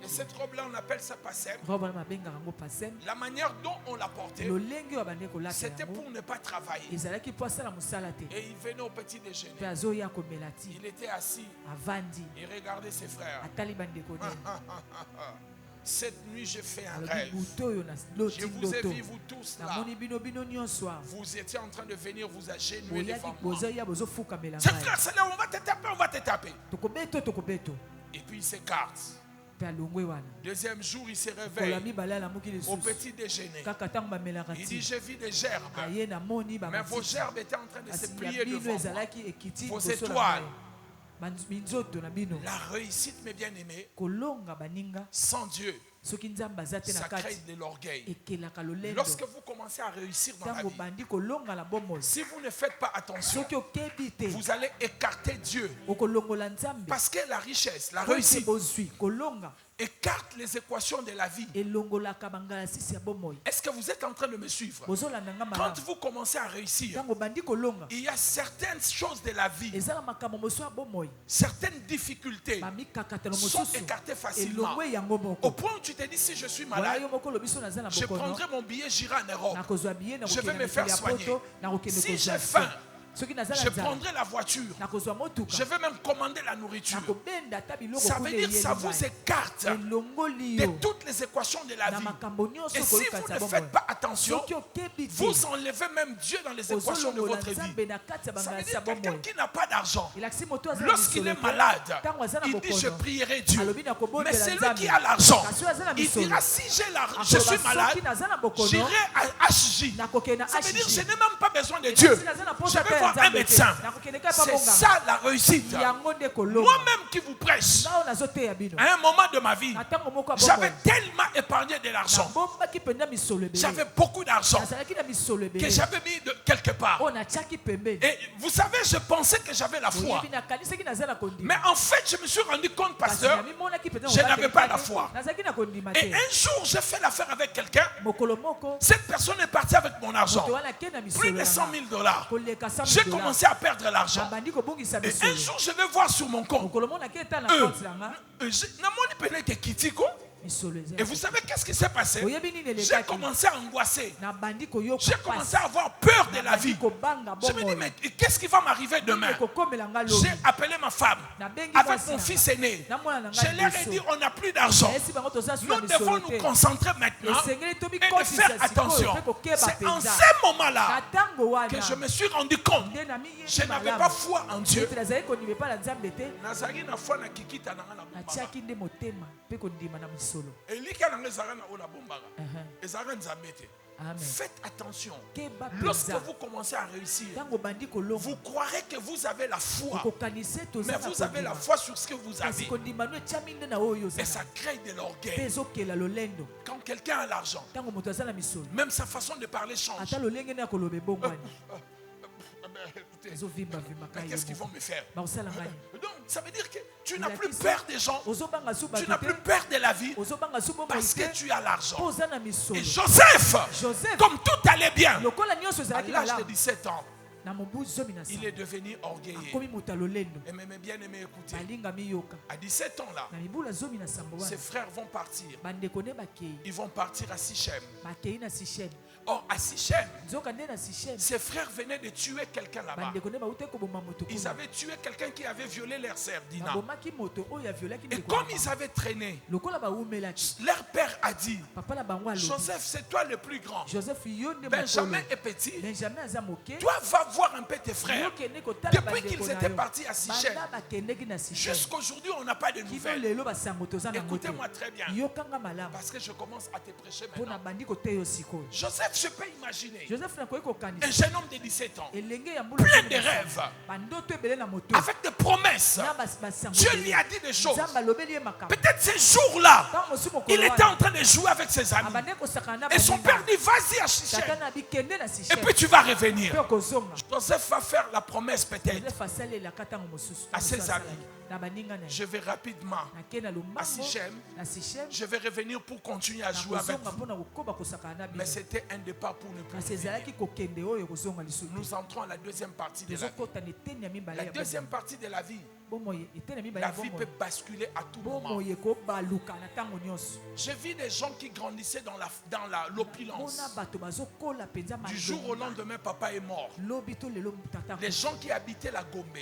A: Et cette robe-là, on appelle ça passem. La manière dont on la portait, c'était pour ne pas travailler. Et il venait au petit déjeuner. Il était assis. Il regardait ses frères. Cette nuit, j'ai fait un rêve. Je vous ai vu, vous tous là. Vous étiez en train de venir vous agenouiller devant moi. C'est frère, c'est là, on va te taper, on va te taper. Et puis il s'écarte. Deuxième jour, il se réveille au petit déjeuner. Il dit, j'ai vu des gerbes. Mais vos gerbes étaient en train de se plier devant moi. Vos étoiles. La réussite, mes bien-aimés, sans Dieu, ça crée de l'orgueil. Lorsque vous commencez à réussir dans la vie, si vous ne faites pas attention, vous allez écarter Dieu. Parce que la richesse, la réussite, écarte les équations de la vie. Est-ce que vous êtes en train de me suivre? Quand vous commencez à réussir, il y a certaines choses de la vie, certaines difficultés sont écartées facilement. Au point où tu te dis, si je suis malade, je prendrai mon billet, j'irai en Europe. Je vais me faire soigner. Si j'ai faim, Je prendrai la voiture. Je vais même commander la nourriture. Ça veut dire que ça vous écarte de toutes les équations de la vie. Et si vous ne faites pas attention, vous enlevez même Dieu dans les équations de votre vie. Ça veut dire quelqu'un qui n'a pas d'argent, lorsqu'il est malade, il dit je prierai Dieu. Mais celui qui a l'argent, il dira si je suis malade, j'irai à HJ. Ça veut dire je n'ai même pas besoin de Dieu. Je vais voir un médecin. C'est ça la réussite. Moi-même qui vous prêche, à un moment de ma vie, j'avais tellement épargné de l'argent. J'avais beaucoup d'argent que j'avais mis de quelque part. Et vous savez, je pensais que j'avais la foi. Mais en fait, je me suis rendu compte, pasteur, je n'avais pas la foi. Et un jour, j'ai fait l'affaire avec quelqu'un. Cette personne est partie avec mon argent. Plus de 100 000 $. J'ai commencé à perdre l'argent. Et un jour, je vais voir sur mon compte. Et vous savez qu'est-ce qui s'est passé? J'ai commencé à angoisser. J'ai commencé à avoir peur de la vie. Je me dis, mais qu'est-ce qui va m'arriver demain? J'ai appelé ma femme avec mon fils aîné. Je leur ai dit, on n'a plus d'argent. Nous devons nous concentrer maintenant et de faire attention. C'est en ce moment-là que je me suis rendu compte que je n'avais pas foi en Dieu. Faites attention. Lorsque vous commencez à réussir, vous croirez que vous avez la foi, mais vous avez la foi sur ce que vous avez. Et ça crée de l'orgueil. Quand quelqu'un a l'argent, même sa façon de parler change. Qu'est-ce qu'ils vont me faire? Donc ça veut dire que tu n'as plus peur des gens, tu n'as plus peur de la vie, parce que tu as l'argent. Et Joseph, comme tout allait bien, à l'âge de 17 ans, il est devenu orgueilleux. Et mes bien-aimés, écoutez, à 17 ans là, ses frères vont partir. Ils vont partir à Sichem. Or, à Sichem, ses frères venaient de tuer quelqu'un là-bas. Ils avaient tué quelqu'un qui avait violé leur sœur Dina. Et comme ils avaient traîné, leur père a dit, Joseph, c'est toi le plus grand. Benjamin est petit. Toi, va voir un peu tes frères. Depuis qu'ils étaient partis à Sichem, jusqu'aujourd'hui, on n'a pas de nouvelles. Écoutez-moi très bien, parce que je commence à te prêcher maintenant. Joseph, je peux imaginer un jeune homme de 17 ans, plein de rêves, avec des promesses. Dieu lui a dit des choses. Peut-être ces jours-là, il était en train de jouer avec ses amis. Et son père dit, vas-y à Sichem. Et puis tu vas revenir. Joseph va faire la promesse peut-être à ses amis. Je vais rapidement à Sichem. Je vais revenir pour continuer à jouer avec vous. Mais c'était un départ pour ne plus revenir. Nous entrons à la deuxième partie de la vie. La deuxième partie de la vie. La vie peut basculer à tout moment. J'ai vu des gens qui grandissaient dans l'opulence. Du jour au lendemain, papa est mort. Les gens qui habitaient la Gombe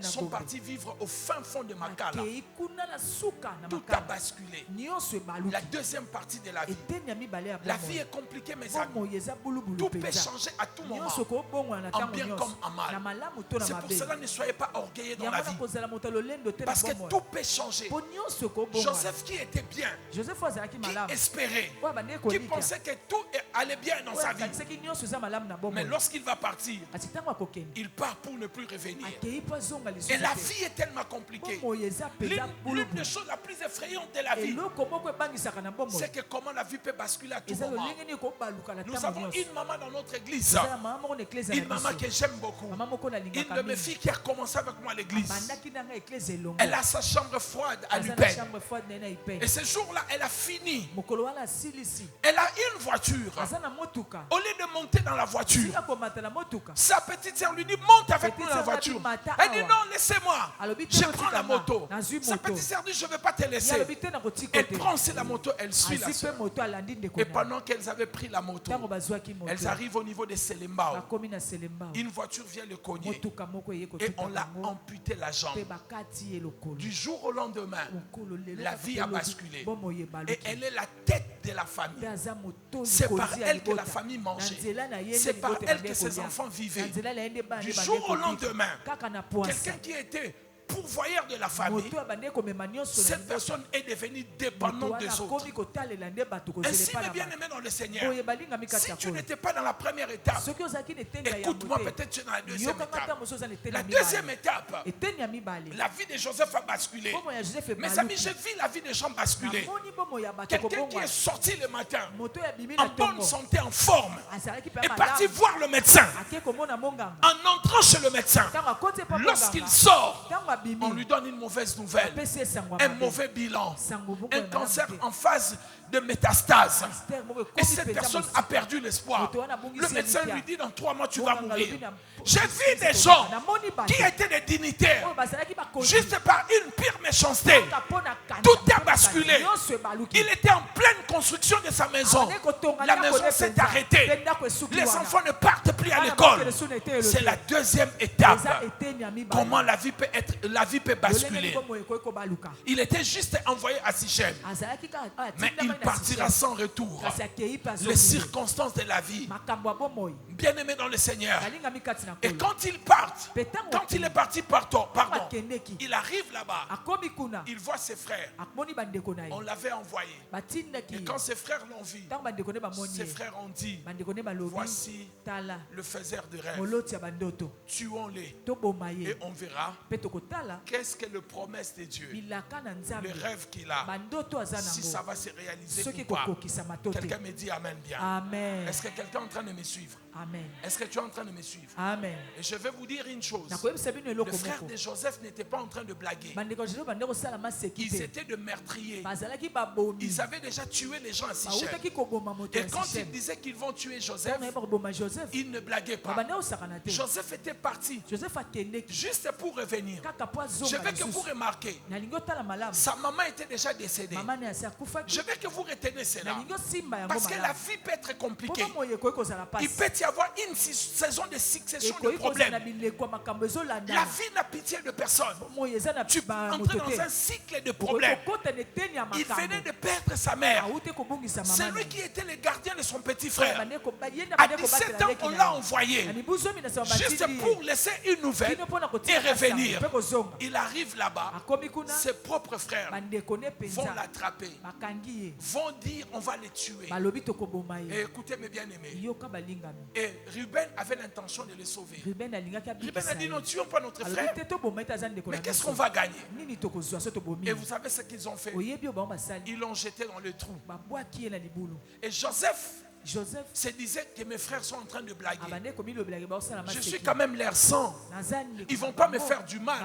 A: sont partis vivre au fin fond de Makala. Tout a basculé. La deuxième partie de la vie. La vie est compliquée, mes amis. Tout peut changer à tout moment, en bien comme en mal. C'est pour cela, ne soyez pas orgueilleux dans la vie, parce que tout peut changer. Joseph qui était bien, qui espérait, qui pensait que tout allait bien dans sa vie, mais lorsqu'il va partir, il part pour ne plus revenir. Et la vie est tellement compliquée. L'une des choses la plus effrayantes de la vie, c'est que comment la vie peut basculer à tout moment. Nous avons une maman dans notre église, une maman que j'aime beaucoup, une de mes filles qui a commencé avec moi à l'église. Elle a sa chambre froide à l'UPEN. Et ce jour-là, elle a fini. Elle a une voiture. Au lieu de monter dans la voiture, sa petite sœur lui dit, monte avec nous dans la voiture. Elle dit, non, laissez-moi. Je prends la moto. Sa petite sœur dit, je ne vais pas te laisser. Elle prend la moto, elle suit la sœur. Et pendant qu'elles avaient pris pris la moto. Elles arrivent au niveau de Selembao. Une voiture vient le cogner. Et on l'a amputé la jambe. Du jour au lendemain, la vie a basculé. Et elle est la tête de la famille. C'est par elle que la famille mangeait. C'est par elle que ses enfants vivaient. Du jour au lendemain, quelqu'un qui était pourvoyeur de la famille, cette personne est devenue dépendante des autres. Ainsi, mes bien-aimés dans le Seigneur, si tu n'étais pas dans la première étape, écoute-moi, peut-être tu es dans la deuxième étape. La deuxième étape, la vie de Joseph a basculé. Mes amis, j'ai vu la vie des gens basculer. Quelqu'un qui est sorti le matin en bonne santé, en forme, est parti voir le médecin. En entrant chez le médecin, lorsqu'il sort, on lui donne une mauvaise nouvelle, un mauvais bilan, un cancer en phase de métastase. Et cette personne a perdu l'espoir. Le médecin lui dit dans 3 mois tu vas mourir. J'ai vu des gens qui étaient des dignitaires, juste par une pire méchanceté, tout a basculé. Il était en pleine construction de sa maison. La maison s'est arrêtée. Les enfants ne partent plus à l'école. C'est la deuxième étape. Comment la vie peut basculer. Il était juste envoyé à Sichem, mais il partira sans retour. Les circonstances de la vie. Bien-aimé dans le Seigneur. Et quand il part, quand il est parti pardon, il arrive là-bas, il voit ses frères. On l'avait envoyé. Et quand ses frères l'ont vu, ses frères ont dit, voici le faiseur de rêve. Tuons-les et on verra qu'est-ce que le promesse de Dieu, le rêve qu'il a, si ça va se réaliser ou pas. Quelqu'un me dit amen bien. Amen. Est-ce que quelqu'un est en train de me suivre? Amen. Est-ce que tu es en train de me suivre? Amen. Et je vais vous dire une chose. Le frère de Joseph n'était pas en train de blaguer. Ils étaient de meurtriers. Ils avaient déjà tué les gens à Sichem. Et quand ils disaient qu'ils vont tuer Joseph, ils ne blaguaient pas. Joseph était parti juste pour revenir. Je veux que vous remarquez, sa maman était déjà décédée. Je veux que vous reteniez cela. Parce que la vie peut être compliquée. Il peut y avoir une saison de succession de problèmes. La vie n'a pitié de personne. Tu entres dans un cycle de problèmes. Il venait de perdre sa mère. C'est lui qui était le gardien de son petit frère. À 17 ans, on l'a envoyé juste pour laisser une nouvelle et revenir. Il arrive là-bas. Ses propres frères vont l'attraper, vont dire on va les tuer. Et écoutez mes bien-aimés, et Ruben avait l'intention de les sauver. Ruben a dit, ne tuons pas notre frère. Mais qu'est-ce qu'on va gagner? Et vous savez ce qu'ils ont fait? Ils l'ont jeté dans le trou. Et Joseph se disait que mes frères sont en train de blaguer. Je suis quand même leur sang. Ils ne vont pas me faire du mal.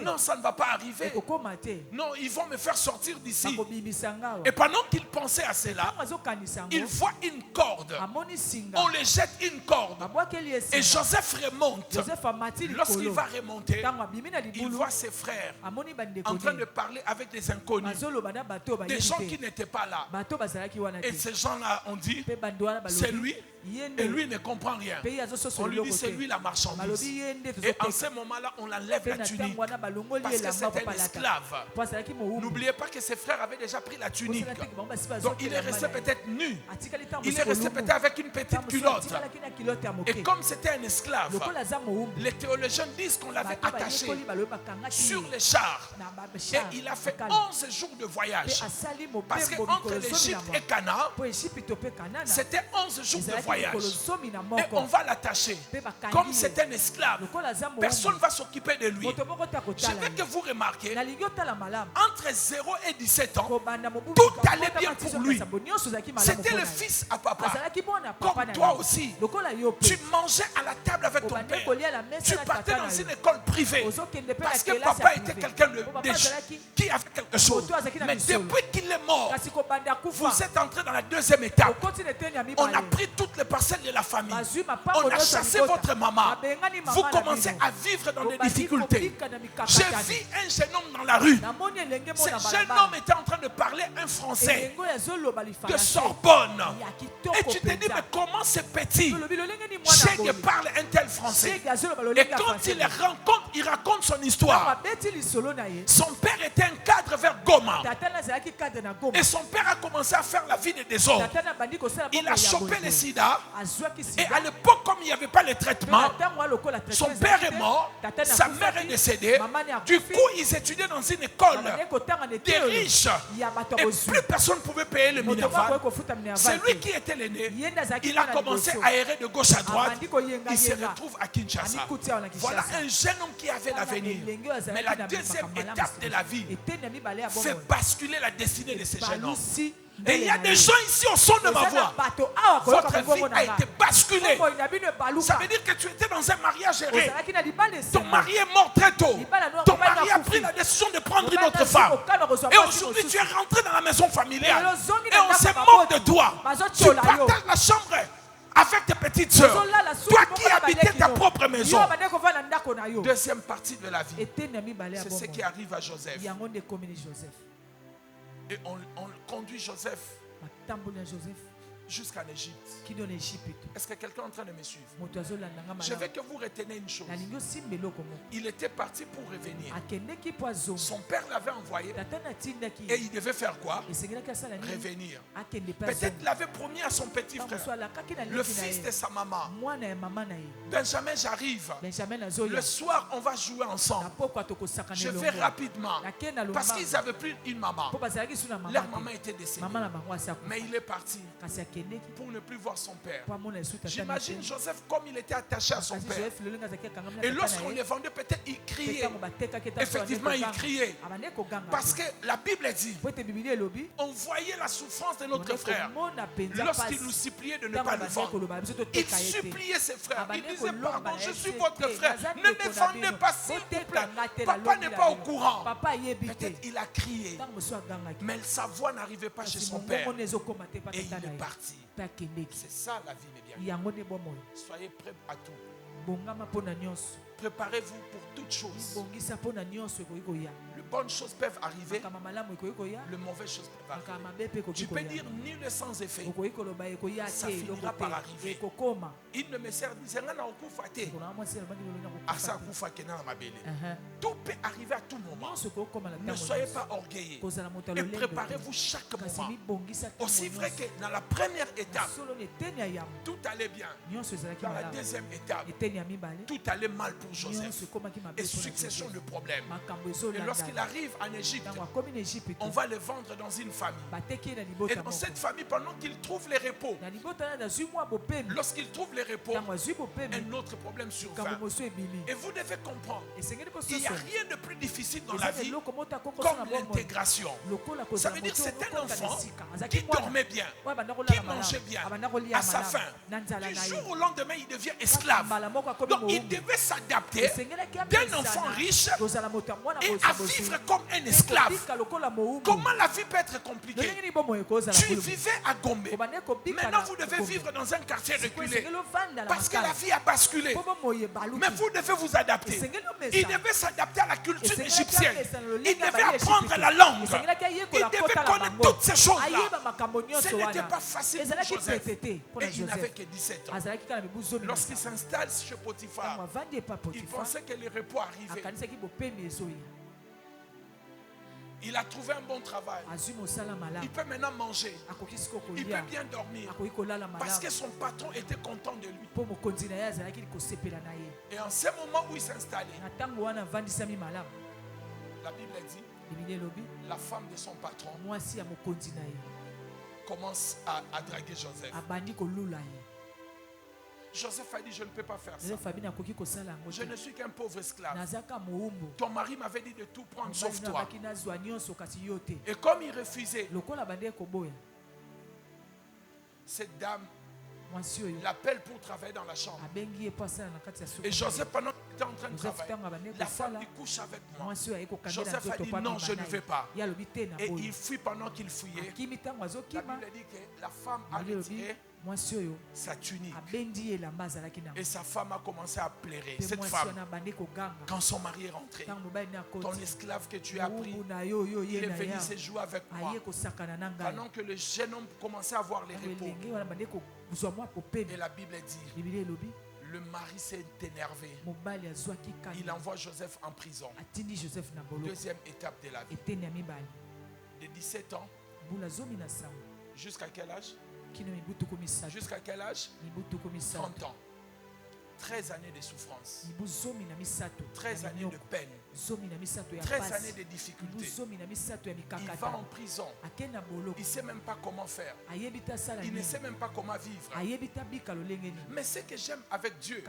A: Non, ça ne va pas arriver. Non, ils vont me faire sortir d'ici. Et pendant qu'il pensait à cela, il voit une corde. On les jette une corde. Et Joseph remonte. Lorsqu'il va remonter, il voit ses frères en train de parler avec des inconnus, des gens qui n'étaient pas là. Et ces gens-là ont dit, c'est lui. Et lui ne comprend rien. On lui dit c'est lui la marchandise. Et en ce moment-là, on enlève la tunique. Parce que c'était un esclave. N'oubliez pas que ses frères avaient déjà pris la tunique. Donc il est resté peut-être nu. Il est resté peut-être avec une petite culotte. Et comme c'était un esclave, les théologiens disent qu'on l'avait attaché sur les chars. Et il a fait 11 jours de voyage. Parce qu'entre l'Égypte et Canaan, c'était 11 jours de voyage. Et on va l'attacher. Comme c'est un esclave, personne ne va s'occuper de lui. Je veux que vous remarquez, entre 0 et 17 ans, tout allait bien pour lui. C'était le fils à papa. Comme toi aussi, tu mangeais à la table avec ton père. Tu partais dans une école privée. Parce que papa était quelqu'un qui a fait quelque chose. Mais depuis qu'il est mort, vous êtes entré dans la deuxième étape. On a pris toute les parcelles de la famille. On a chassé votre maman. Vous commencez à vivre dans des difficultés. J'ai vu un jeune homme dans la rue. Ce jeune homme était en train de parler un français de Sorbonne. Et tu te dis, mais comment ce petit Cheikh parle un tel français? Et quand il les rencontre, il raconte son histoire. Son père était un cadre vers Goma. Et son père a commencé à faire la vie des désordres. Il a chopé le sida. Et à l'époque, comme il n'y avait pas le traitement, son père est mort, sa mère est décédée. Du coup, ils étudiaient dans une école des riches. Et plus personne ne pouvait payer le minerval. C'est lui qui était l'aîné. Il a commencé à errer de gauche à droite. Il se retrouve à Kinshasa. Voilà un jeune homme qui avait l'avenir. Mais la deuxième étape de la vie fait basculer la destinée de ce jeune homme. Et il y a des gens ici au son de ma voix. Votre vie a été basculée. Ça veut dire que tu étais dans un mariage erré. Ton mari est mort très tôt. Ton mari a pris la décision de prendre une autre femme. Et aujourd'hui, tu es rentré dans la maison familiale. Et on se moque de toi. Tu partages la chambre avec tes petites soeurs. Toi qui habitais ta propre maison. Deuxième partie de la vie. C'est ce qui arrive à Joseph. Et on conduit Joseph jusqu'en Égypte. Est-ce que quelqu'un est en train de me suivre? Je veux que vous reteniez une chose. Il était parti pour revenir. Son père l'avait envoyé. Et il devait faire quoi? Revenir. Peut-être il l'avait promis à son petit frère, le fils de sa maman. Benjamin, j'arrive. Le soir, on va jouer ensemble. Je vais rapidement. Parce qu'ils n'avaient plus une maman. Leur maman était décédée. Mais il est parti pour ne plus voir son père. J'imagine Joseph comme il était attaché à son père. Et lorsqu'on les vendait, peut-être il criait. Effectivement, il criait. Parce que la Bible dit, on voyait la souffrance de notre frère. Lorsqu'il nous suppliait de ne pas le vendre, il suppliait ses frères. Il disait, pardon, je suis votre frère. Ne me vendez pas, s'il vous plaît. Papa n'est pas au courant. Peut-être il a crié. Mais sa voix n'arrivait pas chez son père. Et il est parti. C'est ça la vie, mes bien. Soyez prêts à tout. Préparez-vous pour toutes choses. Les bonnes choses peuvent arriver. Les mauvaises choses peuvent arriver. Tu peux dire nul sans effet. Ça finira par arriver. Il ne me sert tout peut arriver à tout moment. Ne soyez pas orgueilleux. Et préparez-vous chaque moment. Aussi vrai que dans la première étape, tout allait bien. Dans la deuxième étape, tout allait mal pour Joseph. Et succession de problèmes. Et lorsqu'il arrive en Égypte, on va le vendre dans une famille. Et dans cette famille, pendant qu'il trouve les repos, lorsqu'il trouve les repos, un autre problème survient. Et vous devez comprendre, il n'y a rien de plus difficile dans la vie comme l'intégration. Ça veut dire que c'est un enfant qui dormait bien, qui mangeait bien, à sa faim. Du jour au lendemain, il devient esclave. Donc il devait s'adapter d'un enfant riche et à vivre comme un esclave. Comment la vie peut être compliquée? Tu vivais à Gombe. Maintenant, vous devez vivre dans un quartier reculé. Parce que la vie a basculé. Mais vous devez vous adapter. Il devait s'adapter à la culture égyptienne. Il devait apprendre la langue. Il devait connaître toutes ces choses-là. Ce n'était pas facile pour Joseph. Et il n'avait que 17 ans. Lorsqu'il s'installe chez Potiphar, il pensait que le repos arrivait. Il a trouvé un bon travail. Il peut maintenant manger. Il peut bien dormir. Parce que son patron était content de lui. Et en ce moment où il s'installait, la Bible dit, la femme de son patron commence à draguer Joseph. Joseph a dit, je ne peux pas faire ça. Je ne suis qu'un pauvre esclave. Ton mari m'avait dit de tout prendre sauf toi. Et comme il refusait, cette dame l'appelle pour travailler dans la chambre. Et Joseph, pendant qu'il était en train de travailler, la femme dit, couche avec moi. Joseph a dit, non, je ne vais pas. Et il fuit pendant qu'il fuyait. La Bible dit que la femme a retiré sa tunique. Et sa femme a commencé à pleurer. Cette femme, quand son mari est rentré, ton esclave que tu as pris, il est venu se jouer avec moi. Pendant que le jeune homme commençait à avoir les repos. Et la Bible dit, le mari s'est énervé. Il envoie Joseph en prison. Deuxième étape de la vie. De 17 ans. Jusqu'à quel âge? Jusqu'à quel âge? 30 ans. 13 années de souffrance. 13 années de peine. 13 années de difficultés. Il va en prison. Il ne sait même pas comment faire. Il ne sait même pas comment vivre. Mais ce que j'aime avec Dieu,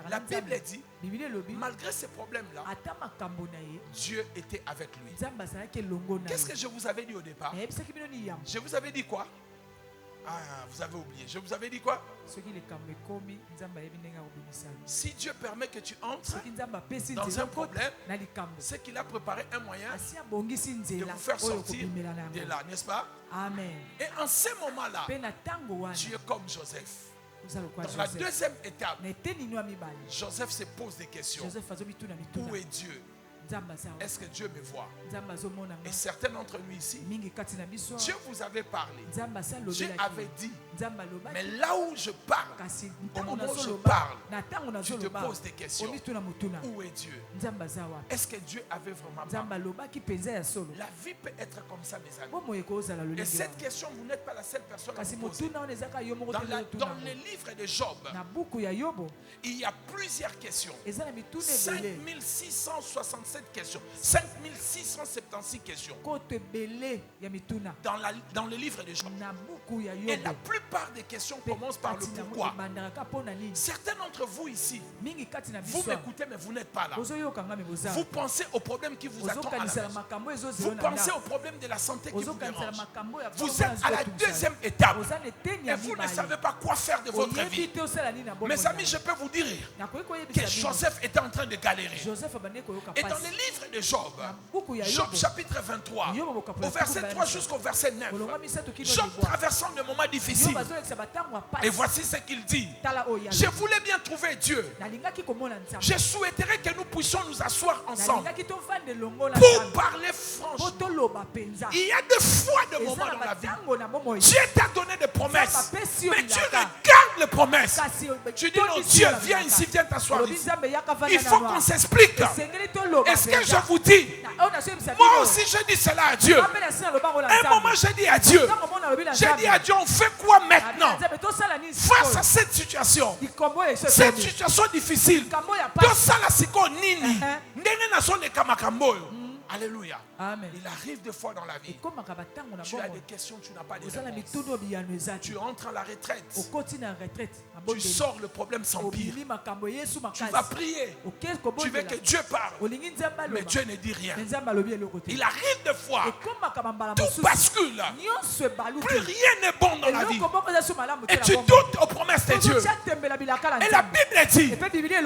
A: la Bible dit, malgré ces problèmes-là, Dieu était avec lui. Qu'est-ce que je vous avais dit au départ? Je vous avais dit quoi? Ah, vous avez oublié. Je vous avais dit quoi? Si Dieu permet que tu entres dans un problème, c'est qu'il a préparé un moyen de vous faire sortir de là, n'est-ce pas?
C: Amen.
A: Et en ce moment-là, tu es comme Joseph. Dans la deuxième étape, Joseph se pose des questions. Où est Dieu? Est-ce que Dieu me voit? Et certains d'entre nous ici, Dieu vous avait parlé. Dieu avait dit. Mais là où je parle, au moment où je parle, tu te poses des questions. Où est Dieu? Est-ce que Dieu avait vraiment parlé? La vie peut être comme ça, mes amis. Et cette question, vous n'êtes pas la seule personne à vous poser. Dans le livre de Job, il y a plusieurs questions. 5667 questions. 5676 questions. Dans le livre de Job. Et la plupart des questions commencent par le pourquoi. Certains d'entre vous ici, vous m'écoutez mais vous n'êtes pas là. Vous pensez au problème qui vous attend à la maison. Vous pensez au problème de la santé qui vous dérange. Vous êtes à la deuxième étape et vous ne savez pas quoi faire de votre vie. Mes amis, je peux vous dire que Joseph était en train de galérer. Et dans le livre de Job, Job chapitre 23, au verset 3 jusqu'au verset 9, Job traversant de moments difficiles. Et voici ce qu'il dit. Je voulais bien trouver Dieu. Je souhaiterais que nous puissions nous asseoir ensemble pour parler franchement. Il y a des fois, des moments dans la vie, Dieu t'a donné des promesses, mais tu regardes les promesses. Tu dis non, Dieu, viens ici, viens t'asseoir ici. Il faut qu'on s'explique. Est-ce que je vous dis, moi aussi je dis cela à Dieu. Un moment je dis à Dieu, on fait quoi maintenant face à cette situation difficile? Alléluia. Amen. Il arrive des fois dans la vie. Tu as des questions, tu n'as pas de réponse. Tu entres à la retraite. Tu sors, le problème s'empire. Tu vas prier. Tu veux que Dieu parle. Mais Dieu ne dit rien. Il arrive des fois. Tout bascule. Plus rien n'est bon dans la vie. Et tu doutes aux promesses de Dieu. Et la Bible dit,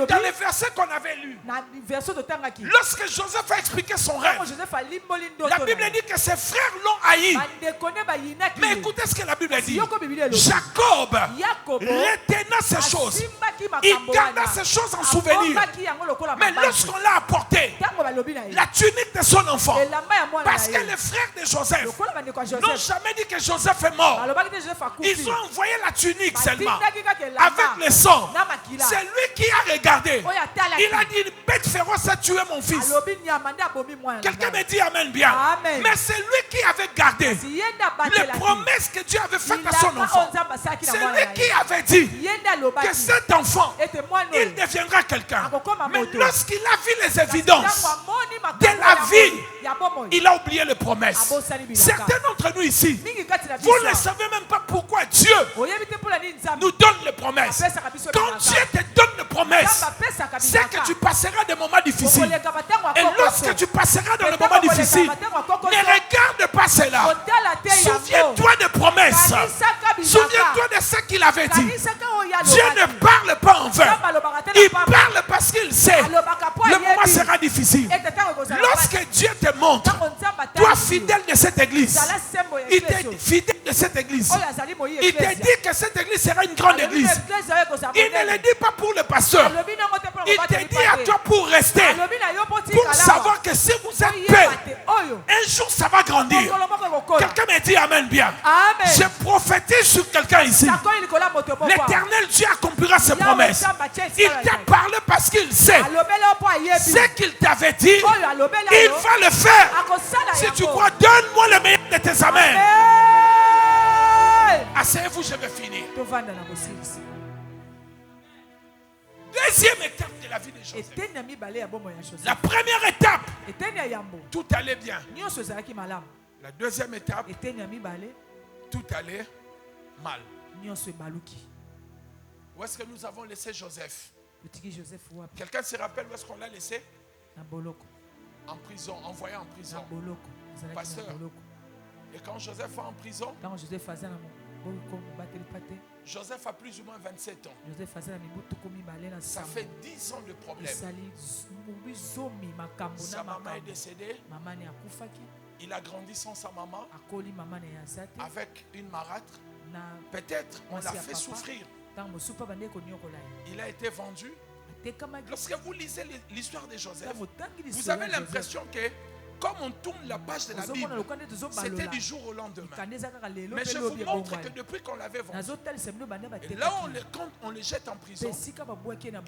A: dans les versets qu'on avait lus, lorsque Joseph a expliqué son rêve, la Bible dit que ses frères l'ont haï. Mais écoutez ce que la Bible dit. Jacob retenait ces choses. Il garda ces choses en souvenir. Mais lorsqu'on l'a apporté, la tunique de son enfant, parce que les frères de Joseph n'ont jamais dit que Joseph est mort. Ils ont envoyé la tunique seulement avec le sang. C'est lui qui a regardé. Il a dit, une bête féroce a tué mon fils. Quelqu'un me dit amen bien. Amen. Mais c'est lui qui avait gardé les promesses que Dieu avait faites à son enfant. C'est lui qui avait dit que cet enfant, il deviendra quelqu'un. Mais lorsqu'il a vu les évidences de la vie, il a oublié les promesses. Certains d'entre nous ici, vous ne savez même pas pourquoi Dieu nous donne les promesses. Quand Dieu te donne les promesses, c'est que tu passeras des moments difficiles. Et lorsque tu passeras dans les moments difficiles, ne regarde pas cela. Souviens-toi des promesses. Souviens-toi de ce qu'il avait dit. Dieu ne parle pas en vain. Il parle parce qu'il sait le moment sera difficile. Lorsque Dieu te montre, toi fidèle de cette église, Il te dit fidèle de cette église. Il te dit que cette église sera une grande église. Il ne le dit pas pour le pasteur. Il te dit à toi pour rester. Pour savoir que si vous êtes paix, un jour ça va grandir. Quelqu'un me dit amen bien. Je prophétise sur quelqu'un ici. L'Éternel Dieu accomplira ses promesses. Il t'a parlé parce qu'il sait. Ce qu'il t'avait dit, il va le faire. Si tu crois, donne-moi le meilleur de tes amens. Asseyez-vous, je vais finir. Deuxième étape de la vie de Joseph. La première étape, tout allait bien. La deuxième étape, tout allait mal. Où est-ce que nous avons laissé Joseph? Quelqu'un se rappelle où est-ce qu'on l'a laissé? En prison, envoyé en prison. Pasteur. Et quand Joseph va en prison, Joseph a plus ou moins 27 ans. Ça fait 10 ans de problème. Sa maman est décédée. Il a grandi sans sa maman. Avec une marâtre. Peut-être on l'a fait souffrir. Il a été vendu. Lorsque vous lisez l'histoire de Joseph, vous avez l'impression que comme on tourne la page de la Bible, c'était du jour au lendemain. Mais je vous montre que depuis qu'on l'avait vendu, et là quand on le jette en prison,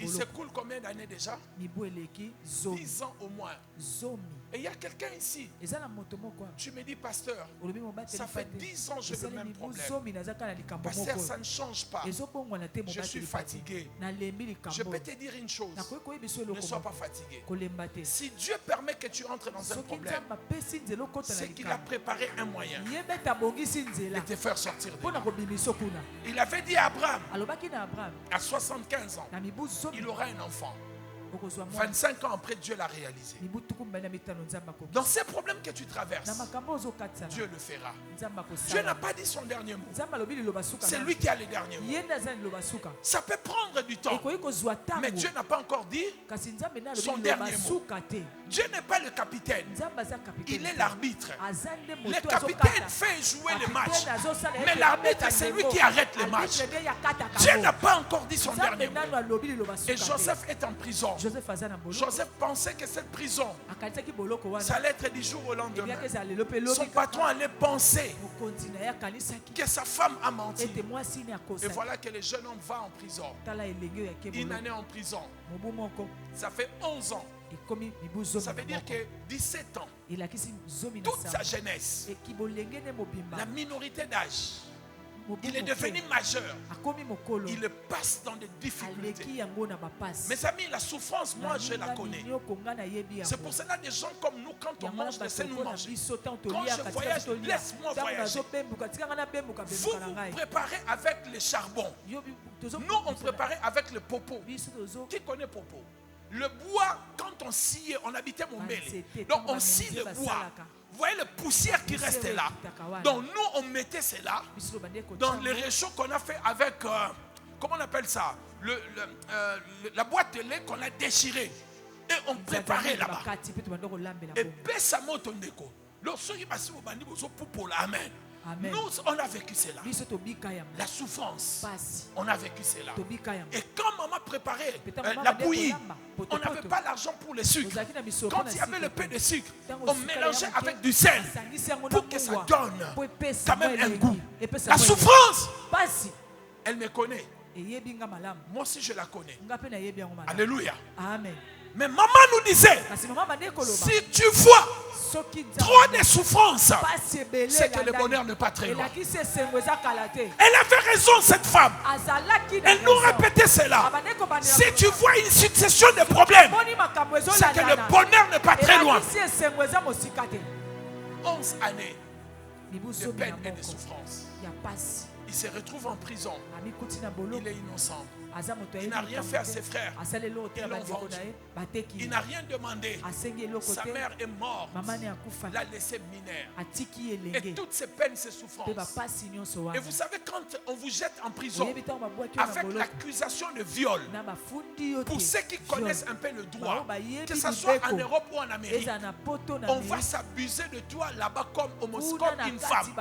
A: il s'écoule combien d'années déjà? 10 ans au moins. Et il y a quelqu'un ici. Tu me dis, pasteur, ça fait 10 ans que j'ai le même problème. Pasteur, ça ne change pas. Je suis fatigué. Je peux te dire une chose. Ne sois pas fatigué. Si Dieu permet que tu entres dans un problème, c'est qu'il a préparé un moyen de te faire sortir de là. Il avait dit à Abraham, à 75 ans, il aura un enfant. 25 ans après, Dieu l'a réalisé. Dans ces problèmes que tu traverses, Dieu le fera. Dieu n'a pas dit son dernier mot. C'est lui qui a le dernier mot. Ça peut prendre du temps, mais Dieu n'a pas encore dit son dernier mot. Dieu n'est pas le capitaine, il est l'arbitre. Le capitaine fait jouer le match, mais l'arbitre c'est lui qui arrête le match. Dieu n'a pas encore dit son dernier mot. Et Joseph est en prison. Joseph pensait que cette prison, ça allait être du jour au lendemain. Son patron allait penser que sa femme a menti. Et voilà que le jeune homme va en prison. Une année en prison. Ça fait 11 ans. Ça veut dire que 17 ans, toute sa jeunesse, la minorité d'âge, il est devenu majeur. Il passe dans des difficultés. Mes amis, la souffrance, moi je la connais. C'est pour cela des gens comme nous, quand on mange, laissez-nous manger. Quand je voyage, laisse-moi voyager. Vous vous préparez avec le charbon. Nous, on préparait avec le popo. Qui connaît popo? Le bois, quand on sciait, on habitait Mombele. Donc on scie le bois. Vous voyez la poussière qui restait là. Donc nous, on mettait cela dans les réchauds qu'on a fait avec, comment on appelle ça, la boîte de lait qu'on a déchirée. Et on préparait là-bas. Et Bessamo Tondeko. Amen. Amen. Nous, on a vécu cela. La souffrance, on a vécu cela. Et quand maman préparait la bouillie, on n'avait pas l'argent pour le sucre. Quand il y avait le peu de sucre, on mélangeait avec du sel pour que ça donne quand même un goût. La souffrance, elle me connaît. Moi aussi je la connais. Alléluia. Amen. Mais maman nous disait, si tu vois trop de souffrance, c'est que le bonheur n'est pas très loin. Elle avait raison, cette femme. Elle nous répétait cela. Si tu vois une succession de problèmes, c'est que le bonheur n'est pas très loin. 11 années de peine et de souffrance. Il se retrouve en prison. Il est innocent. Il n'a rien fait à ses frères. Ils l'ont vendu. Il n'a rien demandé. Sa mère est morte. L'a laissé mineur. Et toutes ces peines, ces souffrances. Et vous savez, quand on vous jette en prison avec l'accusation de viol, pour ceux qui connaissent un peu le droit, que ce soit en Europe ou en Amérique, on va s'abuser de toi là-bas comme une femme.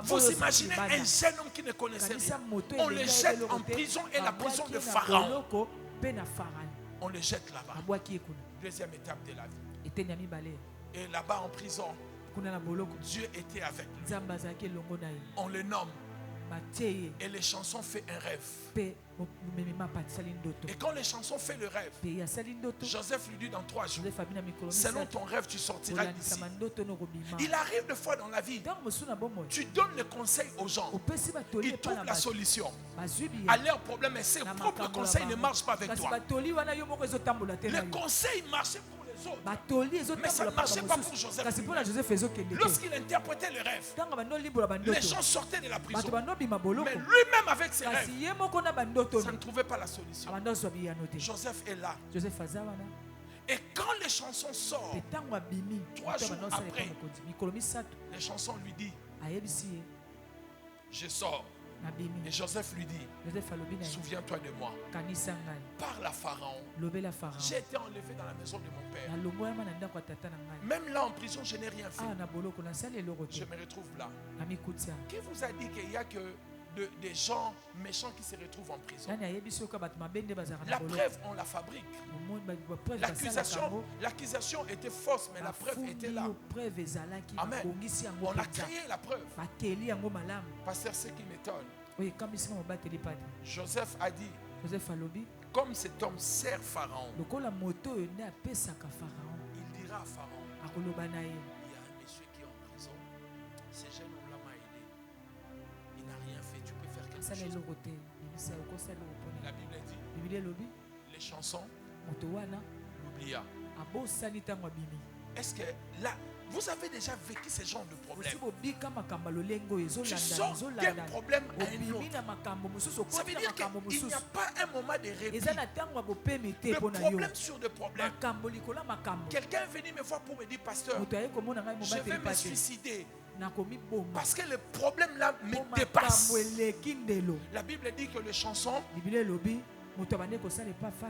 A: Vous imaginez un jeune homme qui ne connaissait rien. On le jette en prison et la prison de Pharaon. On le jette là-bas. Deuxième étape de la vie. Et là-bas en prison, Dieu était avec lui. On le nomme. Et les chansons fait un rêve. Et quand les chansons fait le rêve, Joseph lui dit dans 3 jours, selon ton rêve tu sortiras d'ici. Il arrive des fois dans la vie, tu donnes le conseil aux gens, ils trouvent la solution à leurs problèmes, et ses propres conseils ne marchent pas avec toi. Le conseil marchait pour les autres, mais ça ne marchait pas pour Joseph. Lorsqu'il interprétait le rêve, les gens sortaient de la prison, mais lui-même avec ses rêves, ça ne trouvait pas la solution. Joseph est là. Et quand les chansons sortent, 3 jours après, les chansons lui disent, je sors. Et Joseph lui dit, souviens-toi de moi. Parle à Pharaon. J'ai été enlevé dans la maison de mon père. Même là en prison, je n'ai rien fait. Je me retrouve là. Qui vous a dit qu'il n'y a que des gens méchants qui se retrouvent en prison? La preuve, on la fabrique. L'accusation était fausse, mais la preuve était là. Amen. On a créé la preuve. Pasteur, ce qui m'étonne, Joseph a dit, comme cet homme sert Pharaon, il dira à Pharaon, il y a un monsieur qui est en prison, ce jeune homme-là m'a aidé, il n'a rien fait, tu peux faire quelque chose. La Bible dit, les chansons l'oublia. Est-ce que là, vous avez déjà vécu ce genre de problème? Tu sors d'un problème à un autre. Ça veut dire qu'il n'y a pas un moment de répit. De problème sur de problème. Quelqu'un est venu me voir pour me dire, pasteur, je vais me suicider. Parce que le problème là me dépasse. La Bible dit que les chansons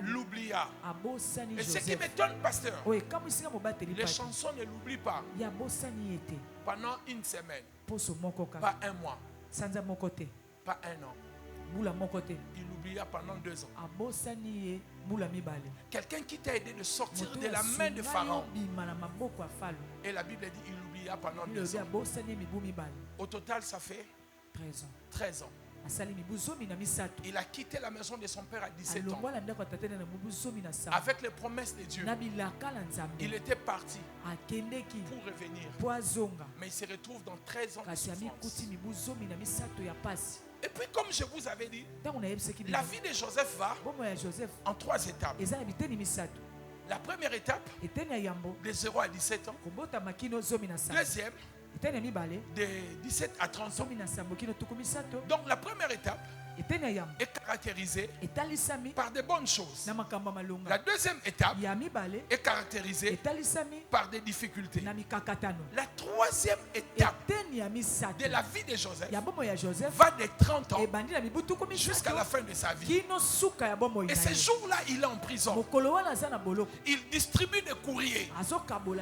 A: l'oublia. Et ce qui m'étonne, pasteur, les chansons ne l'oublient pas pendant une semaine, pas un mois, pas un an. Il l'oublia pendant 2 ans. Quelqu'un qui t'a aidé de sortir de la main de Pharaon. Et la Bible dit il l'oublia pendant 2 ans. Au total, ça fait 13 ans. Il a quitté la maison de son père à 17 ans. Avec les promesses de Dieu, il était parti pour revenir. Mais il se retrouve dans 13 ans de souffrance. Et puis comme je vous avais dit, la vie de Joseph va en 3 étapes. La première étape, de 0 à 17 ans. Deuxième, de 17 à 30 ans. Donc la première étape est caractérisée par de bonnes choses. La deuxième étape est caractérisée par des difficultés. La troisième étape de la vie de Joseph va de 30 ans jusqu'à la fin de sa vie. Et ce jour-là, il est en prison. Il distribue des courriers.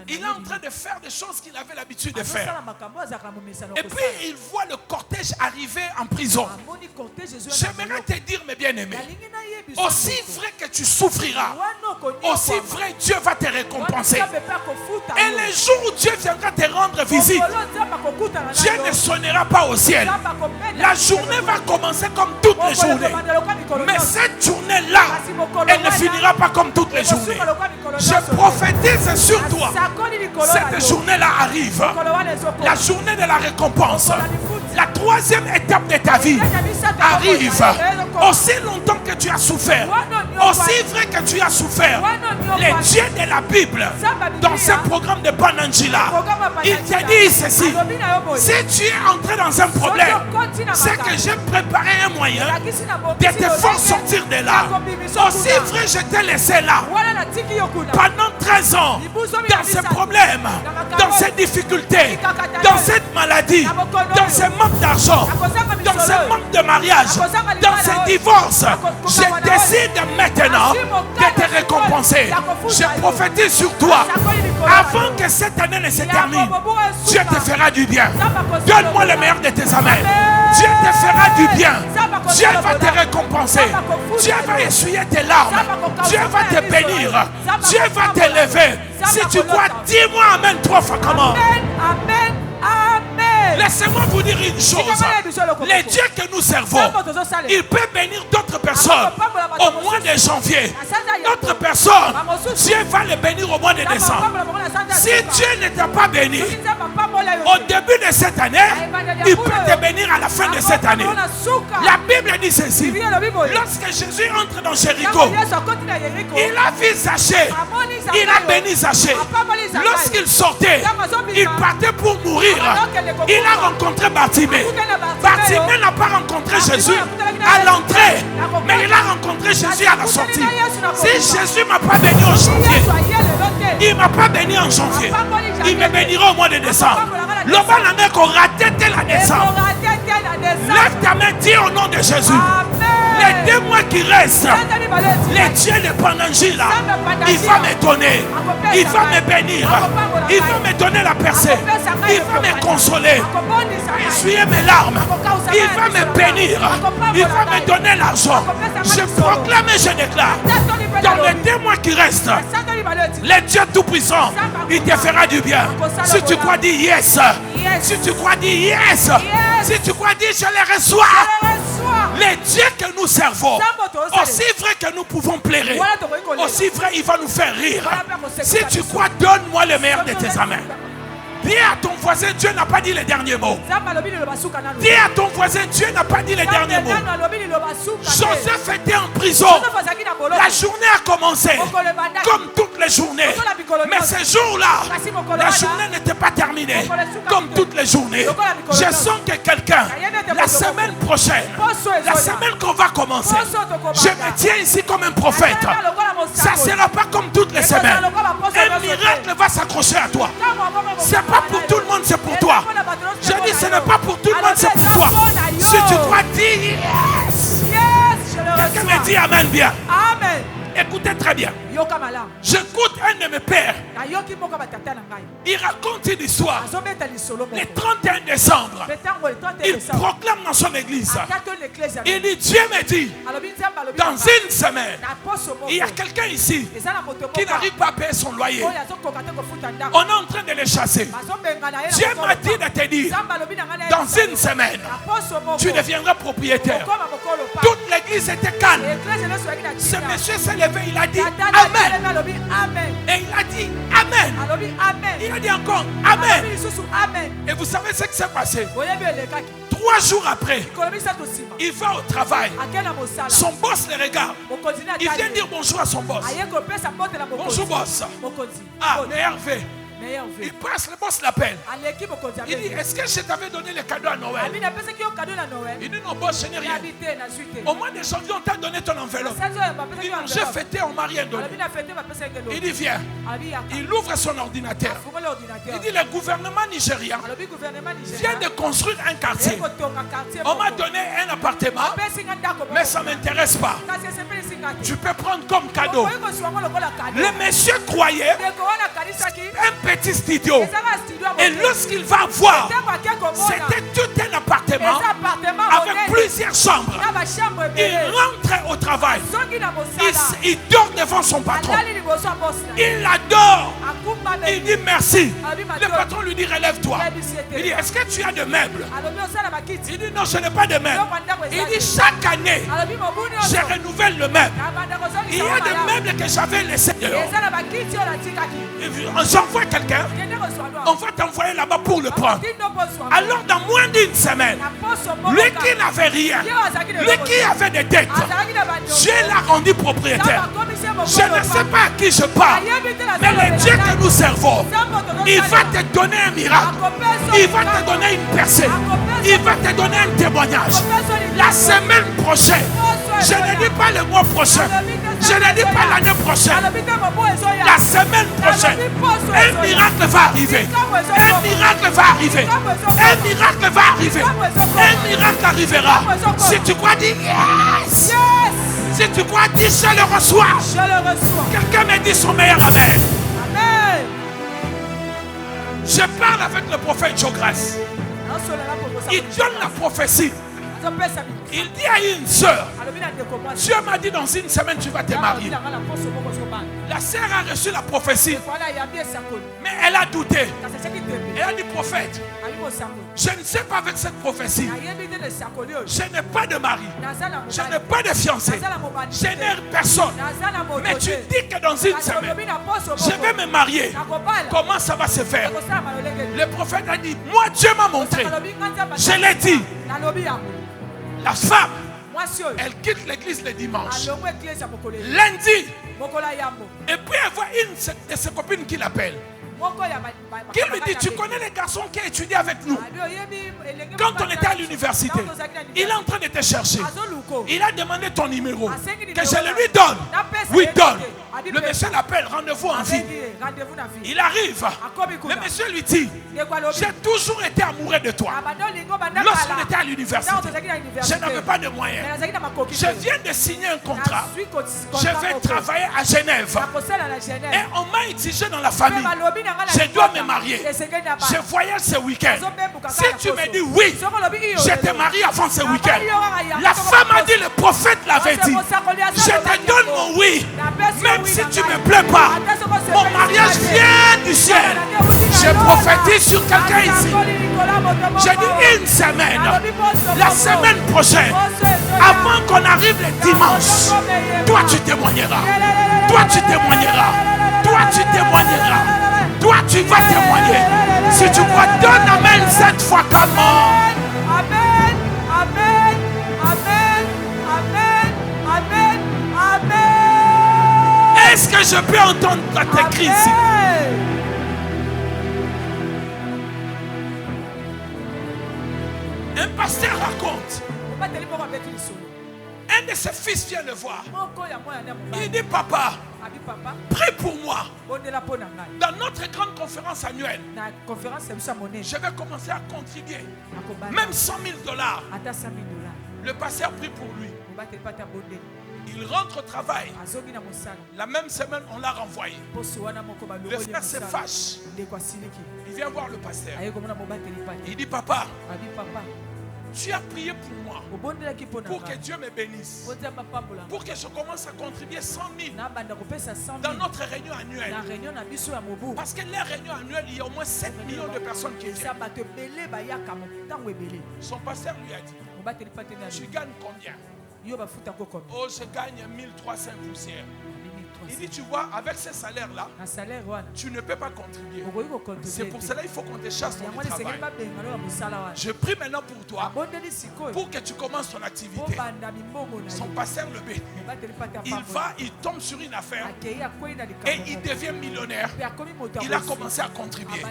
A: Il est en train de faire des choses qu'il avait l'habitude de faire. Et puis il voit le cortège arriver en prison. J'aimerais te dire, mes bien-aimés, aussi vrai que tu souffriras, aussi vrai Dieu va te récompenser. Et le jour où Dieu viendra te rendre visite, Dieu ne sonnera pas au ciel. La journée va commencer comme toutes les journées. Mais cette journée-là, elle ne finira pas comme toutes les journées. Je prophétise sur toi. Cette journée-là arrive. La journée de la récompense. La troisième étape de ta vie arrive. Aussi longtemps que tu as souffert, aussi vrai vrai que tu as souffert, les dieux de la Bible, dans ce programme de Bananjila, il te dit ceci. Si tu es entré dans un problème, c'est que j'ai préparé un moyen de te faire sortir de là. Aussi vrai, je t'ai laissé là pendant 13 ans, dans ces problèmes, dans ces difficultés, dans cette maladie, dans ce manque d'argent, dans ce manque de mariage, dans ce divorce. Je décide maintenant de te récompenser. Je prophétise sur toi. Avant que cette année ne se termine, Dieu te fera du bien. Donne-moi le meilleur de tes amens. Dieu te fera du bien. Dieu va te récompenser. Dieu va essuyer tes larmes. Dieu va te bénir. Dieu va t'élever. Si tu crois, dis-moi Amen 3 fois. Comment?
C: Amen. Amen.
A: Laissez-moi vous dire une chose. Les dieux que nous servons, il peut bénir d'autres personnes au mois de janvier. D'autres personnes, Dieu va les bénir au mois de décembre. Si Dieu ne t'a pas béni au début de cette année, il peut te bénir à la fin de cette année. La Bible dit ceci. Lorsque Jésus entre dans Jéricho, il a vu Zachée. Il a béni Zachée. Lorsqu'il sortait, il partait pour mourir. Il a rencontré Bartimée. Bartimée n'a pas rencontré Jésus à l'entrée, mais il a rencontré Jésus à la sortie. Si Jésus ne m'a pas béni en janvier, il ne m'a pas béni en janvier, il me bénira au mois de décembre. L'homme n'a qu'on raté la décembre. Lève ta main, dis au nom de Jésus. Les 2 mois qui restent, les dieux de Bananjila, il va me donner, il va me bénir, il va me donner la percée, il va me consoler, essuyer mes larmes, il va me bénir, il va me donner l'argent. Je proclame et je déclare, dans les 2 mois qui restent, les dieux tout-puissants, il te fera du bien. Si tu crois, dis yes. Si tu crois, dis yes. Si tu crois, dis je les reçois. Les dieux que nous servons, aussi vrai que nous pouvons plairer, aussi vrai il va nous faire rire. Si tu crois, donne-moi le meilleur de tes amens. Dis à ton voisin, Dieu n'a pas dit les derniers mots. Dis à ton voisin, Dieu n'a pas dit les derniers mots. Joseph était en prison. La journée a commencé comme toutes les journées. Mais ce jour-là, la journée n'était pas terminée comme toutes les journées. Je sens que quelqu'un, la semaine prochaine, la semaine qu'on va commencer, je me tiens ici comme un prophète. Ça ne sera pas comme toutes les semaines. Un miracle va s'accrocher à toi. C'est pas pour tout le monde, c'est pour toi. Je dis, ce n'est pas pour tout le monde, c'est pour toi. Si tu crois, dis yes. Quelqu'un me dit Amen bien. Amen. Écoutez très bien. J'écoute un de mes pères. Il raconte une histoire. Le 31 décembre, il proclame dans son église. Il dit, Dieu me dit, dans une semaine, il y a quelqu'un ici qui n'arrive pas à payer son loyer. On est en train de le chasser. Dieu m'a dit de te dire, dans une semaine, tu deviendras propriétaire. Toute l'église était calme. Ce monsieur s'est levé, il a dit Amen. Et il a dit Amen. Il a dit encore Amen. Et vous savez ce qui s'est passé? 3 jours après, il va au travail. Son boss le regarde. Il vient dire bonjour à son boss. Bonjour boss. Ah, mais Hervé. Il passe, le boss l'appelle. Il dit, est-ce que je t'avais donné le cadeau à Noël? Il dit, non boss, je n'ai rien. Au mois de janvier, on t'a donné ton enveloppe. Il dit, non, j'ai fêté, on m'a rien donné. Il dit, viens. Il ouvre son ordinateur. Il dit, le gouvernement nigérien vient de construire un quartier. On m'a donné un appartement, mais ça ne m'intéresse pas. Tu peux prendre comme cadeau. Le monsieur croyait un petit studio. Et lorsqu'il va voir, c'était tout un appartement avec plusieurs chambres. Il rentre au travail. Il dort devant son patron. Il adore. Il dit merci. Le patron lui dit relève-toi. Il dit est-ce que tu as de meubles? Il dit non, je n'ai pas de meubles. Il dit chaque année, je renouvelle le meuble. Il y a des meubles que j'avais laissés dehors. J'envoie quelqu'un, on va t'envoyer là-bas pour le prendre. Alors dans moins d'une semaine, lui qui n'avait rien, lui qui avait des dettes, Dieu l'a rendu propriétaire. Je ne sais pas à qui je parle, mais le Dieu que nous servons, il va te donner un miracle, il va te donner une percée, il va te donner un témoignage. La semaine prochaine, je ne dis pas le mois prochain, je ne dis pas l'année prochaine, la semaine prochaine, un miracle va arriver. Un miracle va arriver. Un miracle va arriver. Un miracle arrivera. Si tu crois, dis yes. Si tu crois, dis je le reçois. Quelqu'un me dit son meilleur amen. Amen. Je parle avec le prophète Jogras. Il donne la prophétie. Il dit à une sœur, Dieu m'a dit dans une semaine tu vas te marier. La sœur a reçu la prophétie, mais elle a douté. Elle a dit prophète, je ne sais pas avec cette prophétie, je n'ai pas de mari, je n'ai pas de fiancé, je n'ai personne. Mais tu dis que dans une semaine je vais me marier. Comment ça va se faire? Le prophète a dit, moi Dieu m'a montré, je l'ai dit. La femme, elle quitte l'église le dimanche. Lundi, et puis elle voit une de ses copines qui l'appelle. Qui lui dit, tu connais les garçons qui étudient avec nous? Quand on était à l'université, il est en train de te chercher. Il a demandé ton numéro. Que je le lui donne. Oui, donne. Le monsieur l'appelle, rendez-vous en vie. Il arrive. Le monsieur lui dit, j'ai toujours été amoureux de toi. Lorsqu'on était à l'université, je n'avais pas de moyens. Je viens de signer un contrat. Je vais travailler à Genève. Et on m'a exigé dans la famille. Je dois me marier. Je voyage ce week-end. Si tu me dis oui, je te marie avant ce week-end. La femme a dit, le prophète l'avait dit, je te donne mon oui. Même si tu ne me plais pas, mon mariage vient du ciel. Je prophétise sur quelqu'un ici. J'ai dit une semaine, la semaine prochaine, avant qu'on arrive le dimanche, toi tu témoigneras. Toi tu témoigneras. Toi tu témoigneras. Toi tu vas témoigner. Si tu crois, donne amen cette fois comme moi. Amen. Amen. Amen. Amen. Amen. Amen. Est-ce que je peux entendre tes cris ici? Un pasteur raconte. Un de ses fils vient le voir. Il dit, papa, prie pour moi. Dans notre grande conférence annuelle, je vais commencer à contribuer. Même 100 000 $. Le pasteur prie pour lui. Il rentre au travail. La même semaine, on l'a renvoyé. Le frère se fâche. Il vient voir le pasteur. Il dit, papa, tu as prié pour moi, pour que Dieu me bénisse, pour que je commence à contribuer 100 000 dans notre réunion annuelle. Parce que les réunions annuelles, il y a au moins 7 millions de personnes qui viennent. Son pasteur lui a dit, tu gagnes combien? Oh, je gagne 1300 poussières. Il dit, tu vois, avec ces salaires-là, tu ne peux pas contribuer. C'est pour cela qu'il faut qu'on te chasse ton travail. Je prie maintenant pour toi, pour que tu commences ton activité. Son pasteur le bénit. Il tombe sur une affaire et il devient millionnaire. Il a commencé à contribuer.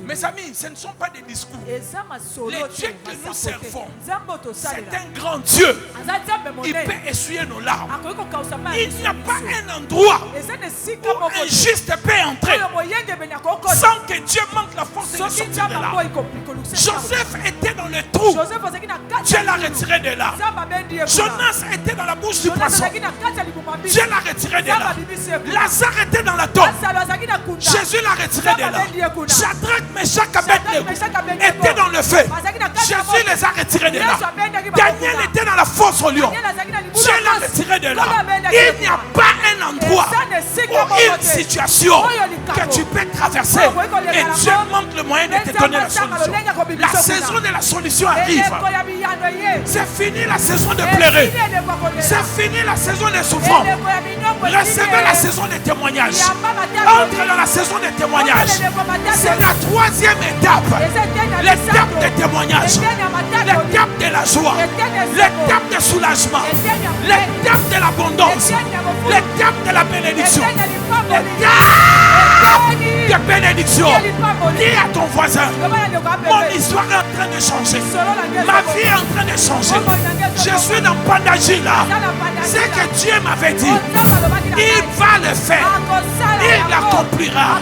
A: Mes amis, ce ne sont pas des discours. Les dieux que nous servons, c'est un grand Dieu. Il peut essuyer nos larmes. Il n'y a pas un endroit où un juste peut entrer sans que Dieu manque la force de sortir de là. Joseph était dans le trou. Dieu l'a retiré de là. Jonas était dans la bouche du poisson. Dieu l'a retiré de là. Lazare était dans la tombe. Jésus l'a retiré de là. Shadrach, Meshach, Abednego étaient dans le feu. Jésus les a retirés de là. Daniel était dans la fosse au lion. Dieu l'a retiré de là. Il n'y a pas un endroit ou une situation que tu peux traverser et Dieu manque le moyen de te donner la solution. La saison de la solution arrive. C'est fini la saison de pleurer. C'est fini la saison des souffrances. Recevez la saison des témoignages. Entre dans la saison des témoignages. C'est la troisième étape. L'étape des témoignages. L'étape de la joie. L'étape de soulagement. L'étape de l'abondance. L'étape de la bénédiction. L'étape de bénédiction. Dis à ton voisin, mon histoire est en train de changer. Ma vie est en train de changer. Je suis dans Pandagila. C'est que Dieu m'avait dit, il va le faire. Il l'accomplira.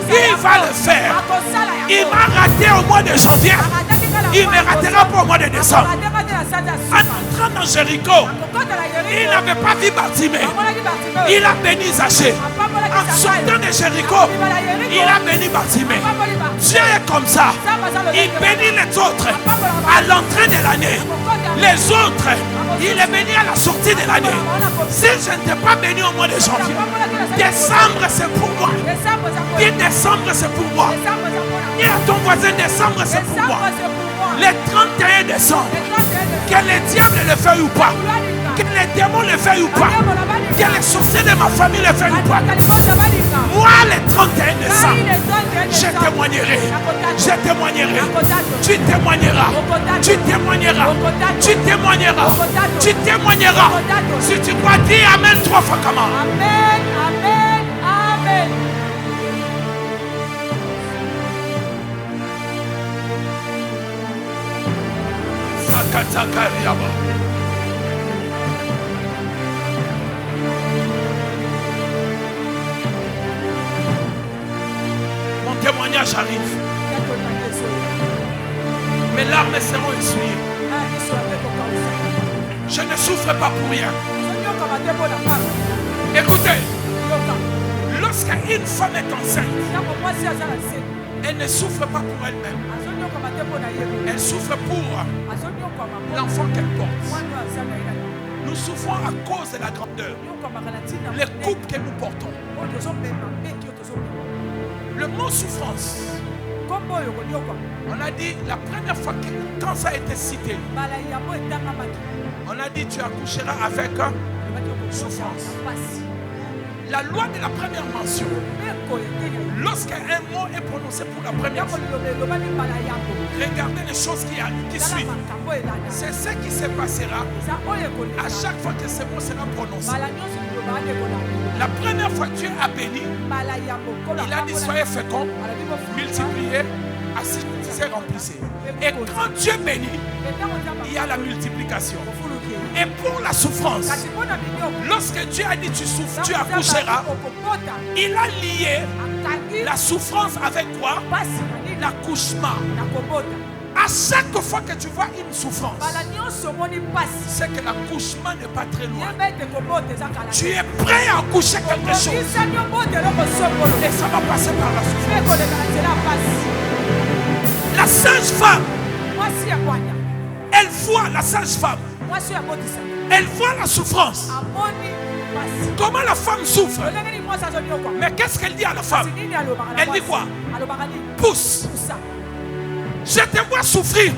A: Il va le faire. Il m'a raté au mois de janvier. Il ne me ratera pas au mois de décembre. En entrant dans Jéricho, il n'avait pas vu Bartimée. Il a béni Zachée. En sortant de Jéricho, il a béni Bartimée. Dieu est comme ça. Il bénit les autres à l'entrée de l'année. Les autres, il est béni à la sortie de l'année. Si je ne t'ai pas béni au mois de janvier, décembre c'est pour moi. Dis décembre c'est pour moi. Dis à ton voisin décembre c'est pour moi. Le 31 décembre, que le diable le veuille ou pas, que les démons le veuillent ou pas, que les sorciers de ma famille le veuillent ou pas, moi le 31 décembre, je témoignerai. Je témoignerai. Tu témoigneras. Tu témoigneras. Tu témoigneras. Tu témoigneras. Si tu crois, dis Amen 3 fois comment.
C: Amen, Amen, Amen.
A: Mon témoignage arrive. Mes larmes seront essuyées. Je ne souffre pas pour rien. Écoutez, lorsqu'une femme est enceinte, elle ne souffre pas pour elle-même. Elle souffre pour l'enfant qu'elle porte. Nous souffrons à cause de la grandeur. Les coupes que nous portons. Le mot souffrance, on a dit la première fois que, quand ça a été cité, on a dit tu accoucheras avec souffrance. La loi de la première mention, lorsqu'un mot est prononcé pour la première fois, regardez les choses qui suivent. C'est ce qui se passera à chaque fois que ce mot sera prononcé. La première fois que Dieu a béni, il a dit soyez féconds, multipliez, assistez, remplissez. Et quand Dieu bénit, il y a la multiplication. Et pour la souffrance, lorsque Dieu a dit tu souffres, tu accoucheras, il a lié la souffrance avec quoi? L'accouchement. À chaque fois que tu vois une souffrance, c'est que l'accouchement n'est pas très loin. Tu es prêt à accoucher quelque chose. Et ça va passer par la souffrance. La sage-femme, elle voit la sage-femme. Elle voit la souffrance. Comment la femme souffre? Mais qu'est-ce qu'elle dit à la femme? Elle dit quoi? Pousse. Je te vois souffrir.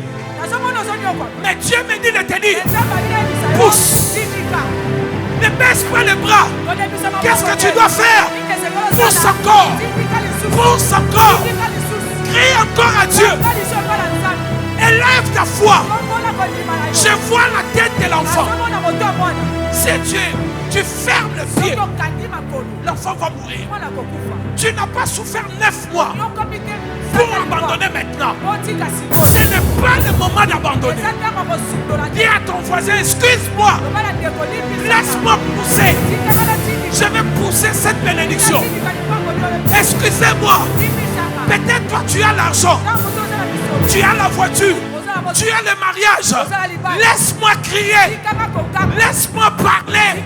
A: Mais Dieu me dit de te dire, pousse. Ne baisse pas les bras. Qu'est-ce que tu dois faire? Pousse encore. Pousse encore. Crie encore à Dieu. Élève ta foi. Je vois la tête de l'enfant. Si tu fermes le pied, l'enfant va mourir. Tu n'as pas souffert 9 mois pour abandonner maintenant. Ce n'est pas le moment d'abandonner. Dis à ton voisin, excuse-moi. Laisse-moi pousser. Je vais pousser cette bénédiction. Excusez-moi. Peut-être toi tu as l'argent. Tu as la voiture. Tu as le mariage. Laisse-moi crier. Laisse-moi parler.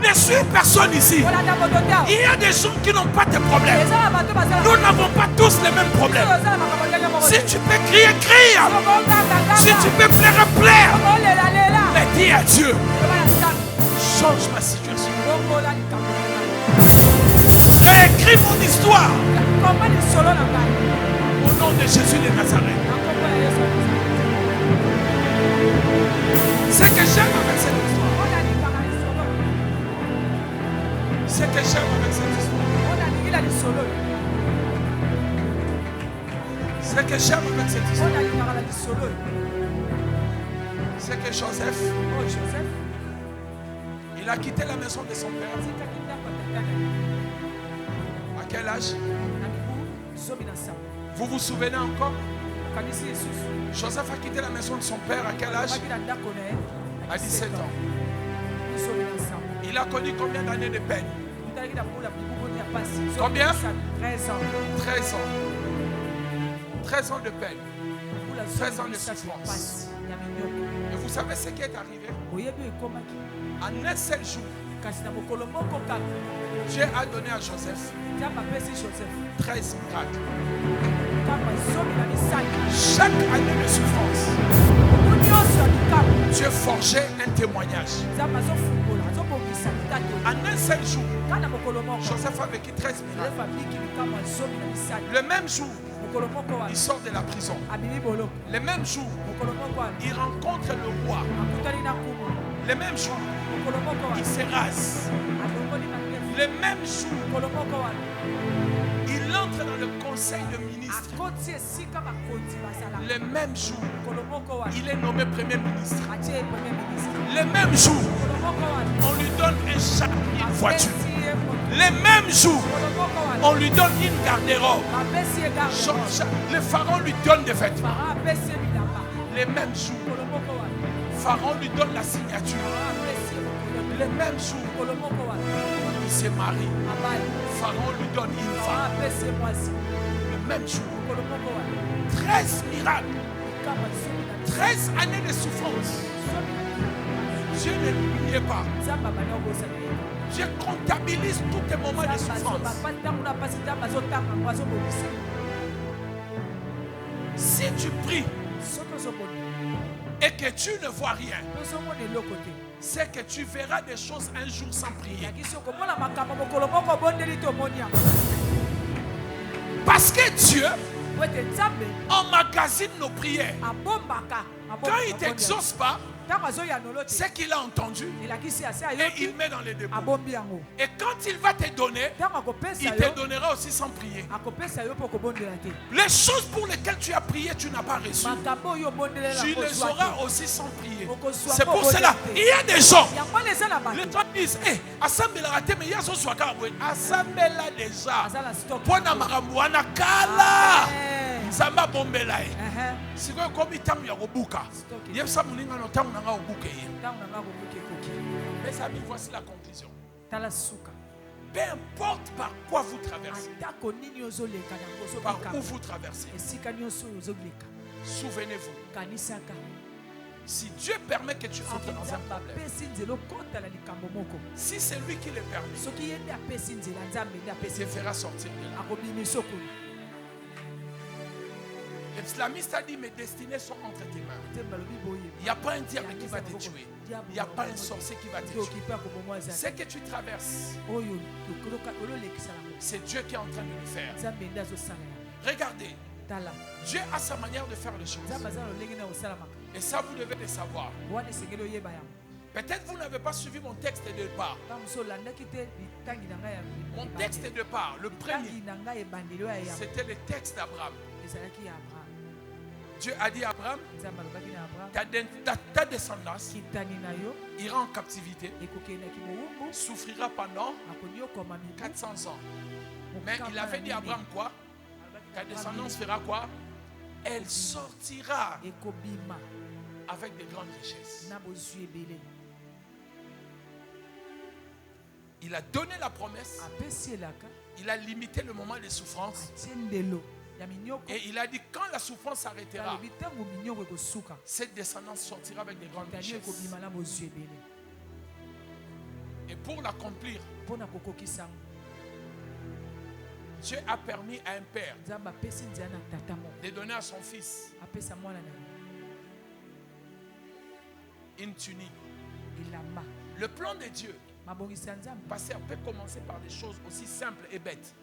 A: Ne suis personne ici. Il y a des gens qui n'ont pas de problèmes. Nous n'avons pas tous les mêmes problèmes. Si tu peux crier, crie. Si tu peux plaire, plaire. Mais dis à Dieu, Change ma situation. Réécris mon histoire. Au nom de Jésus de Nazareth. Ce que j'aime avec cette histoire. Ce que j'aime avec cette histoire. Ce que j'aime avec cette histoire. C'est que Joseph, il a quitté la maison de son père. À quel âge? Vous vous souvenez encore? Joseph a quitté la maison de son père à quel âge? À 17 ans. Il a connu combien d'années de peine? Combien? 13 ans. 13 ans. 13 ans de peine. 13 ans de souffrance. Et vous savez ce qui est arrivé? En un seul jour, Dieu a donné à Joseph 13 miracles. Chaque année de souffrance, Dieu forgeait un témoignage. En un seul jour, Joseph a vécu 13 miracles. Le même jour, il sort de la prison. Le même jour, il rencontre le roi. Le même jour, il se rase. Le même jour, il entre dans le conseil de ministre. Le même jour, il est nommé premier ministre. Le même jour, on lui donne un char, une voiture. Le même jour, on lui donne une garde-robe. Le pharaon lui donne des vêtements. Le même jour, pharaon lui donne la signature. Le même jour, il se marie. Pharaon lui donne une femme. Le même jour, 13 miracles, 13 années de souffrance. Dieu ne l'oubliait pas. Dieu comptabilise tous tes moments de souffrance. Si tu pries et que tu ne vois rien, c'est que tu verras des choses un jour sans prier. Parce que Dieu emmagasine nos prières. Quand il ne t'exauce pas, c'est qu'il a entendu et il met dans les dépôts. Et quand il va te donner, il te donnera aussi sans prier. Les choses pour lesquelles tu as prié, tu n'as pas reçu. Tu les auras aussi sans prier. C'est pour cela, il y a des gens, les gens disent, assemble la raté, mais il y a son soir. Assemble la déjà. Pour na maramouana kala. Zamba bombelaye. Si vous comme il y a obuka. Il y a ça moninga no tamu nanga obuke. Mes amis, voici la conclusion. Peu importe par quoi vous traversez, par où vous traversez, souvenez-vous, si Dieu permet que tu entres dans un problème, si c'est lui qui le permet, il te fera sortir de là. L'islamiste a dit, mes destinées sont entre tes mains. Il n'y a pas un diable qui va te tuer. Il n'y a pas un sorcier qui va te tuer. Ce que tu traverses, c'est Dieu qui est en train de le faire. Regardez, Dieu a sa manière de faire les choses. Et ça, vous devez le savoir. Peut-être vous n'avez pas suivi mon texte de départ. Mon texte de départ, le premier, c'était le texte d'Abraham. Dieu a dit à Abraham, ta descendance ira en captivité, souffrira pendant 400 ans. Mais il avait dit à Abraham quoi? Ta descendance fera quoi? Elle sortira avec de grandes richesses. Il a donné la promesse. Il a limité le moment de souffrance. Et il a dit quand la souffrance s'arrêtera, cette descendance sortira avec de grandes richesses. Et pour l'accomplir, Dieu a permis à un père de donner à son fils une tunique Le plan de Dieu, pasteur, peut commencer par des choses aussi simples et bêtes.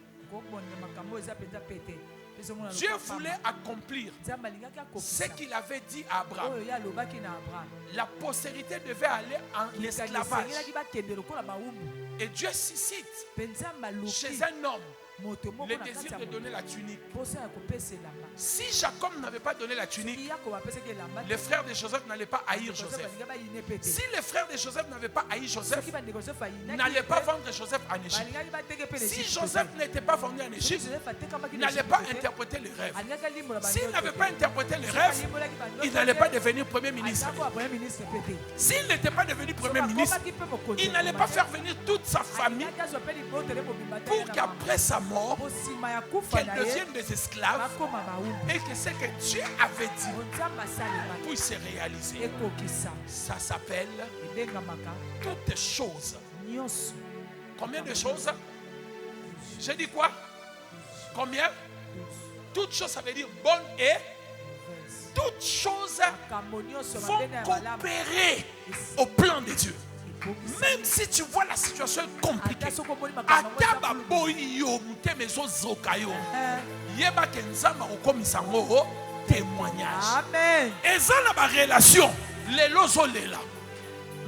A: Dieu voulait accomplir ce qu'il avait dit à Abraham. La postérité devait aller en esclavage. Et Dieu suscite chez un homme le désir de donner la tunique. Si Jacob n'avait pas donné la tunique, les frères de Joseph n'allaient pas haïr Joseph. Si les frères de Joseph n'avaient pas haï Joseph, n'allaient pas vendre Joseph en Égypte. Si Joseph n'était pas vendu en Égypte, il n'allait pas interpréter les rêves. S'il n'avait pas interprété les rêves, il n'allait pas devenir premier ministre. S'il n'était pas devenu premier ministre, il n'allait pas faire venir toute sa famille pour qu'après sa mort, qu'elle devienne des esclaves et que ce que Dieu avait dit puisse se réaliser. Ça s'appelle toutes choses. Combien de choses? J'ai dit quoi? Combien? Toutes choses, ça veut dire bonne et toutes choses vont coopérer au plan de Dieu. Même si tu vois la situation compliquée, témoignage. Amen. Et ça n'a pas relation. Les lozo là.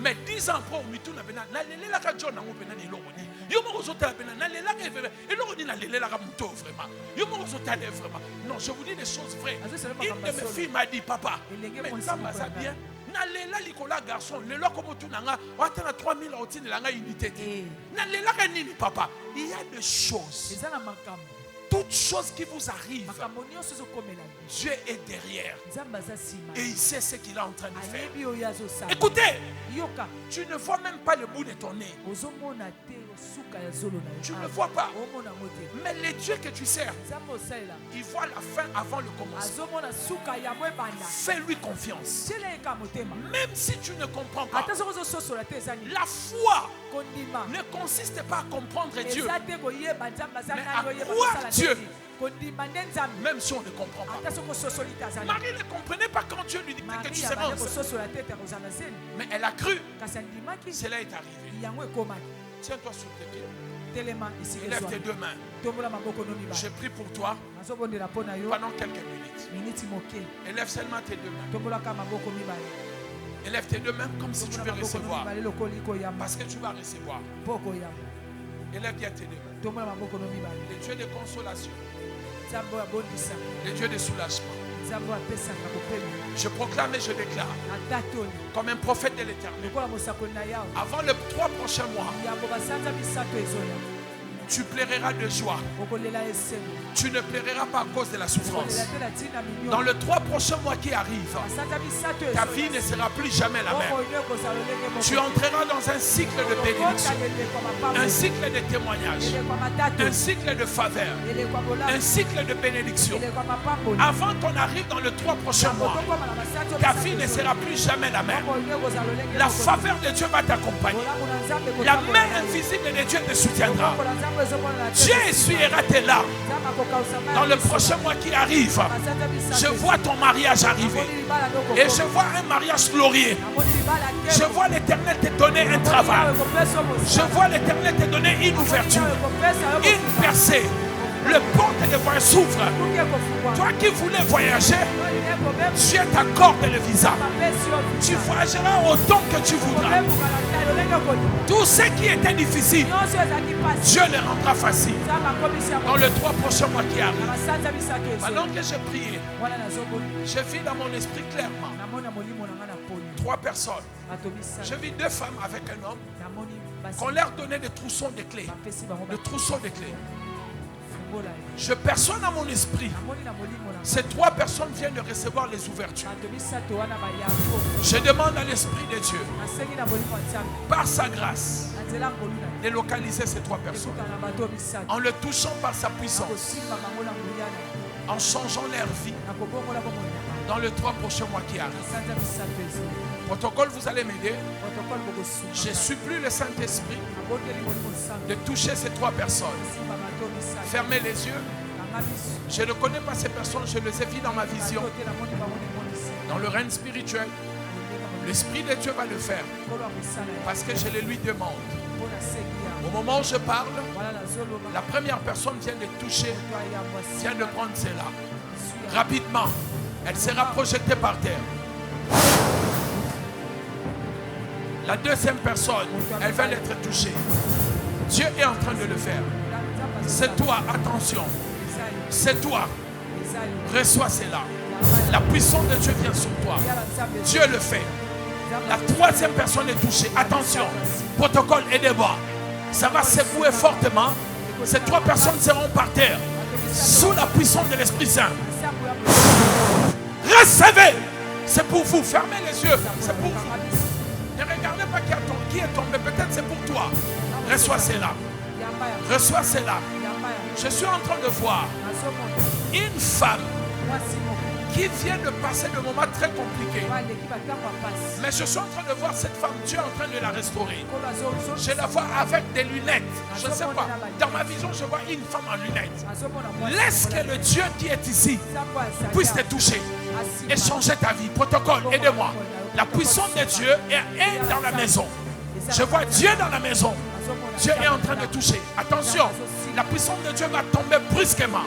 A: Mais 10 ans après, tu n'as pas na John na ngopena ni loroni. Yo mo zotala pena na lela ka evebe. Et loroni na lela ka muto vraiment. Yo mo zotala vraiment. Non, je vous dis des choses vraies. Une de mes filles m'a dit papa, mais ça va bien. Na lela likola garçon, le loko motu nanga, watana 3000 otine langa unité. Na lela ka nini papa? Il y a des choses. Toutes choses qui vous arrivent, Dieu est derrière. Et il sait ce qu'il est en train de faire. Écoutez, tu ne vois même pas le bout de ton nez. Tu ne le vois pas. Mais le Dieu que tu sers, il voit la fin avant le commencement. Fais-lui confiance. Même si tu ne comprends pas, la foi ne consiste pas à comprendre Dieu, mais à croire Dieu. Même si on ne comprend pas. Marie ne comprenait pas quand Dieu lui disait que tu seras enceinte. Mais elle a cru. Cela est arrivé. Tiens-toi sur tes pieds. Lève tes deux mains. Je prie pour toi pendant quelques minutes. Élève seulement tes deux mains. Élève tes deux mains comme si tu veux recevoir. Parce que tu vas recevoir. Élève bien tes deux mains. Le Dieu de consolation. Le Dieu de soulagement. Je proclame et je déclare comme un prophète de l'Éternel, avant les 3 prochains mois, tu pleureras de joie. Tu ne pleureras pas à cause de la souffrance. Dans les 3 prochains mois qui arrivent, ta vie ne sera plus jamais la même. Tu entreras dans un cycle de bénédiction, un cycle de témoignage, un cycle de faveur, un cycle de bénédiction. Avant qu'on arrive dans les 3 prochains mois, ta vie ne sera plus jamais la même. La faveur de Dieu va t'accompagner. La main invisible de Dieu te soutiendra. Dieu essuiera tes larmes. Dans le prochain mois qui arrive, je vois ton mariage arriver. Et je vois un mariage glorieux. Je vois l'Éternel te donner un travail. Je vois l'Éternel te donner une ouverture, une percée. Le porte de voyage s'ouvre. Toi qui voulais voyager, Dieu t'accorde le visa. Tu voyageras autant que tu voudras. Tout ce qui était difficile, Dieu le rendra facile. Dans les 3 prochains mois qui arrivent. Pendant que j'ai prié, je vis dans mon esprit clairement 3 personnes. Je vis 2 femmes avec un homme qu'on leur donnait des trousseaux de clés. Des trousseaux de clés. Je perçois dans mon esprit, ces 3 personnes viennent de recevoir les ouvertures. Je demande à l'Esprit de Dieu, par sa grâce, de localiser ces 3 personnes, en le touchant par sa puissance, en changeant leur vie, dans les 3 prochains mois qui arrivent. Protocole, vous allez m'aider. Je supplie le Saint-Esprit de toucher ces 3 personnes. Fermez les yeux. Je ne connais pas ces personnes, je les ai vues dans ma vision. Dans le règne spirituel, L'Esprit de Dieu va le faire. Parce que je le lui demande. Au moment où je parle, la première personne vient de toucher, vient de prendre cela. Rapidement, elle sera projetée par terre. La deuxième personne, elle va être touchée. Dieu est en train de le faire. C'est toi, attention. C'est toi. Reçois cela. La puissance de Dieu vient sur toi. Dieu le fait. La troisième personne est touchée. Attention. Protocole, aidez-moi. Ça va secouer fortement. Ces trois personnes seront par terre. Sous la puissance de l'Esprit Saint. Recevez. C'est pour vous. Fermez les yeux. C'est pour vous. Ne regardez pas qui est tombé. Peut-être c'est pour toi. Reçois cela. Reçois cela. Je suis en train de voir une femme qui vient de passer de moments très compliqués. Mais je suis en train de voir cette femme, Dieu est en train de la restaurer. Je la vois avec des lunettes. Je ne sais pas. Dans ma vision, je vois une femme en lunettes. Laisse que le Dieu qui est ici puisse te toucher et changer ta vie. Protocole, aidez-moi. La puissance de Dieu est dans la maison. Je vois Dieu dans la maison. Dieu est en train de toucher. Attention, la puissance de Dieu va tomber brusquement.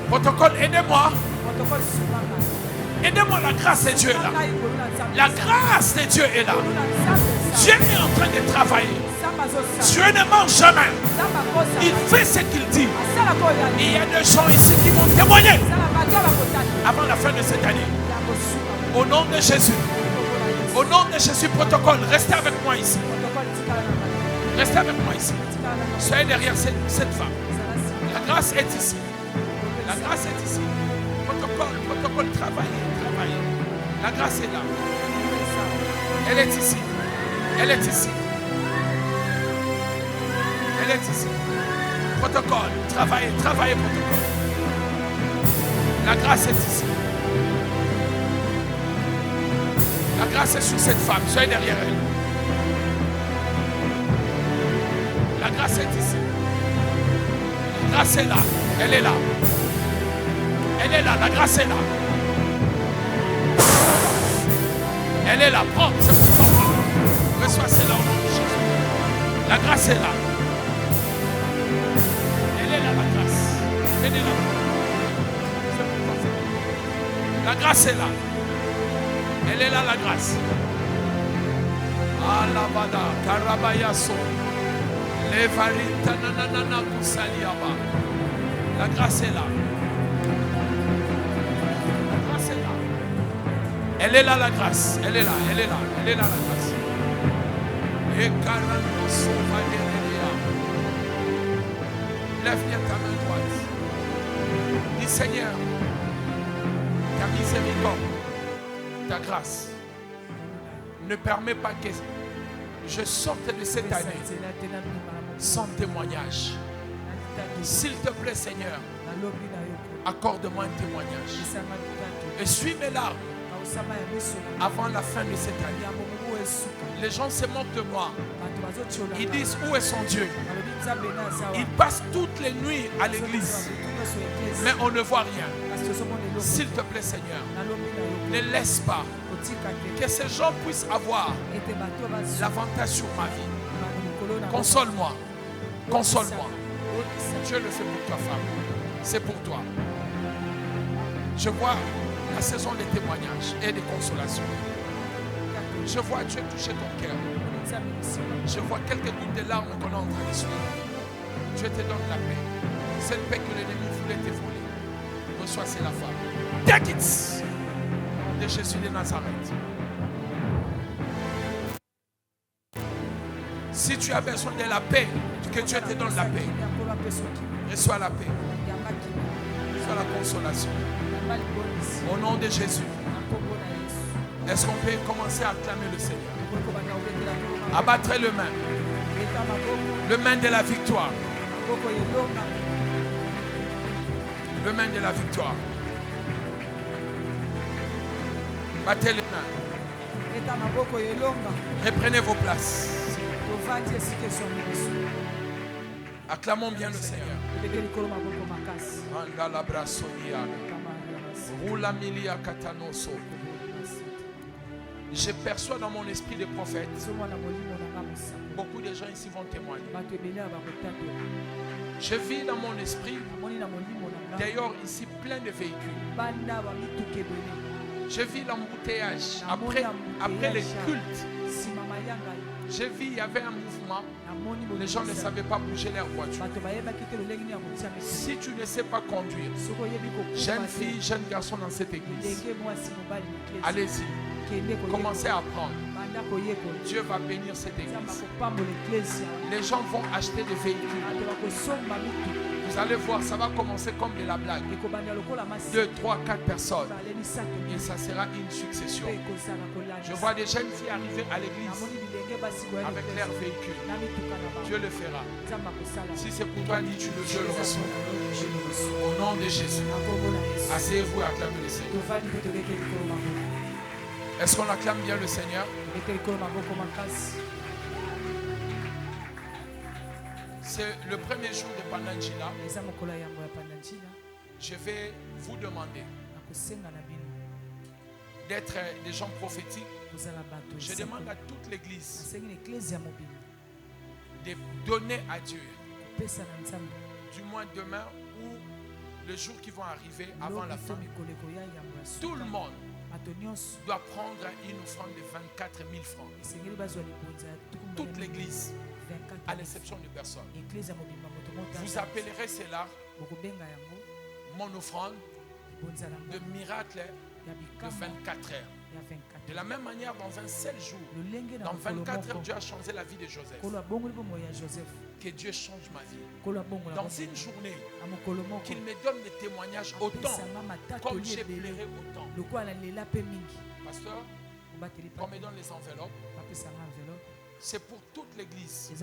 A: Protocole, aidez-moi. Aidez-moi, la grâce de Dieu est là. La grâce de Dieu est là. Dieu est en train de travailler. Dieu ne ment jamais. Il fait ce qu'il dit. Il y a des gens ici qui vont témoigner avant la fin de cette année. Au nom de Jésus. Au nom de Jésus, protocole, restez avec moi ici. Restez avec moi ici. Soyez derrière cette femme. La grâce est ici. La grâce est ici. Protocole, travaillez. La grâce est là. Elle est ici. Elle est ici. Elle est ici. Protocole, travaillez, protocole. La grâce est ici. La grâce est sur cette femme. Soyez derrière elle. La grâce est ici. La grâce est là. Elle est là. Elle est là. La grâce est là. Elle est là. Prends. C'est pour toi. Reçois cela au nom de Jésus. La grâce est là. Elle est là, la grâce. Elle est là. C'est pour toi. La grâce est là. Elle est là, la grâce. Alabada, Karabayaso, Levarita, Nanana, Kusaliaba. La grâce est là. La grâce est là. Elle est là, la grâce. Elle est là, elle est là, elle est là, la grâce. Et Karano Sovaderia. Lève bien ta main droite. Dis Seigneur, ta miséricorde, ta grâce ne permet pas que je sorte de cette année sans témoignage. S'il te plaît, Seigneur, accorde-moi un témoignage. Essuie mes larmes avant la fin de cette année. Les gens se moquent de moi. Ils disent où est son Dieu. Ils passent toutes les nuits à l'église, mais on ne voit rien. S'il te plaît, Seigneur, ne laisse pas que ces gens puissent avoir l'avantage sur ma vie. Console-moi. Console-moi. Dieu le fait pour toi, femme. C'est pour toi. Je vois la saison des témoignages et des consolations. Je vois Dieu toucher ton cœur. Je vois quelques gouttes de larmes qu'on est en train de suivre. Dieu te donne la paix. Cette paix que l'ennemi voulait te voler. Reçois, c'est la femme. Take it! De Jésus de Nazareth. Si tu as besoin de la paix, que Dieu te donne la paix. Reçois la paix. Reçois la consolation. Au nom de Jésus. Est-ce qu'on peut commencer à acclamer le Seigneur? Abattrez le main. Le main de la victoire. Le main de la victoire. Battez les mains. Reprenez vos places. Acclamons bien le Seigneur. Roula milia katanoso. Je perçois dans mon esprit des prophètes. Beaucoup de gens ici vont témoigner. Je vis dans mon esprit, d'ailleurs ici, plein de véhicules. Je vis l'embouteillage. Après les cultes, j'ai vu, il y avait un mouvement. Les gens ne savaient pas bouger leur voiture. Si tu ne sais pas conduire, jeune fille, jeune garçon dans cette église, allez-y. Commencez à apprendre. Dieu va bénir cette église. Les gens vont acheter des véhicules. Vous allez voir, ça va commencer comme de la blague. 2, 3, 4 personnes. Et ça sera une succession. Je vois des jeunes filles arriver à l'église avec leur véhicule. Dieu le fera. Si c'est pour toi, dis-tu le Dieu le reçoit. Au nom de Jésus. Asseyez-vous et acclamez le Seigneur. Est-ce qu'on acclame bien le Seigneur? C'est le premier jour de Pananjila. Je vais vous demander d'être des gens prophétiques. Je demande à toute l'église de donner à Dieu, du moins demain ou le jour qui vont arriver avant la fin. Tout le monde doit prendre une offrande de 24 000 francs. Toute l'église, à l'exception de personne. Vous appellerez cela mon offrande de miracle de 24 heures. De la même manière, dans un seul jour, dans 24 heures, Dieu a changé la vie de Joseph. Que Dieu change ma vie. Dans une journée, qu'il me donne des témoignages autant, comme j'ai pleuré autant. Pasteur, qu'on me donne les enveloppes. C'est pour toute l'église.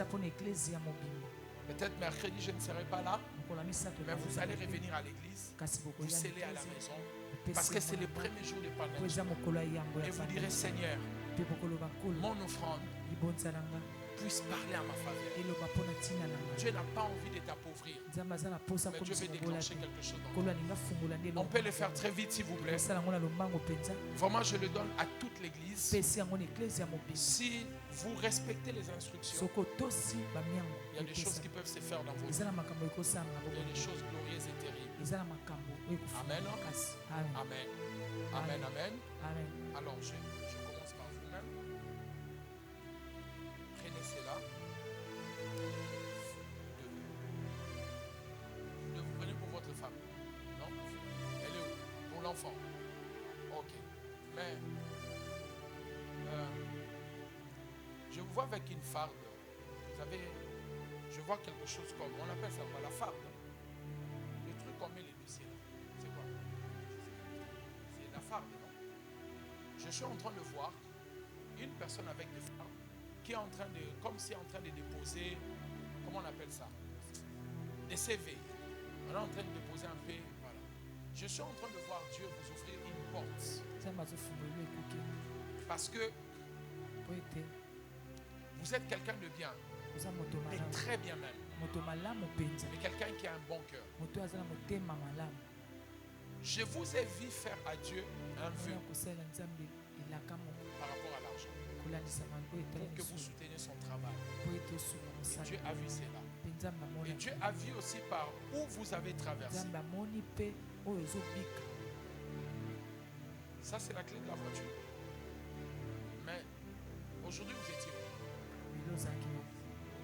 A: Peut-être mercredi, je ne serai pas là, mais vous allez revenir à l'église, vous scellez à la maison, parce que c'est le premier jour de Pananjila. Et vous direz, Seigneur, mon offrande puisse parler à ma faveur. Dieu n'a pas envie de t'appauvrir, mais Dieu veut déclencher quelque chose dans toi. On peut le faire très vite, s'il vous plaît. Vraiment, je le donne à toute l'église. Si vous respectez les instructions, il y a des choses qui peuvent se faire dans votre vie. Il y a des choses glorieuses et terribles. Amen. Amen. Amen. Amen. Alors, je commence par vous-même. Prenez cela. Vous prenez pour votre femme. Non? Elle est où? Pour l'enfant. Ok. Mais je vous vois avec une farde. Vous savez, je vois quelque chose comme, on appelle ça quoi? La farde. Le truc qu'on met les dossiers là. C'est quoi? C'est la farde, non? Je suis en train de voir une personne avec des fardes qui est en train de, comme si en train de déposer, comment on appelle ça? Des CV. On est en train de déposer un peu, voilà. Je suis en train de voir Dieu vous offrir une porte. Parce que vous êtes quelqu'un de bien, et très bien même, mais quelqu'un qui a un bon cœur. Je vous ai vu faire à Dieu un vœu par rapport à l'argent, pour que vous souteniez son travail. Et Dieu a vu cela. Et Dieu a vu aussi par où vous avez traversé. Ça, c'est la clé de la voiture. Mais aujourd'hui, vous étiez où?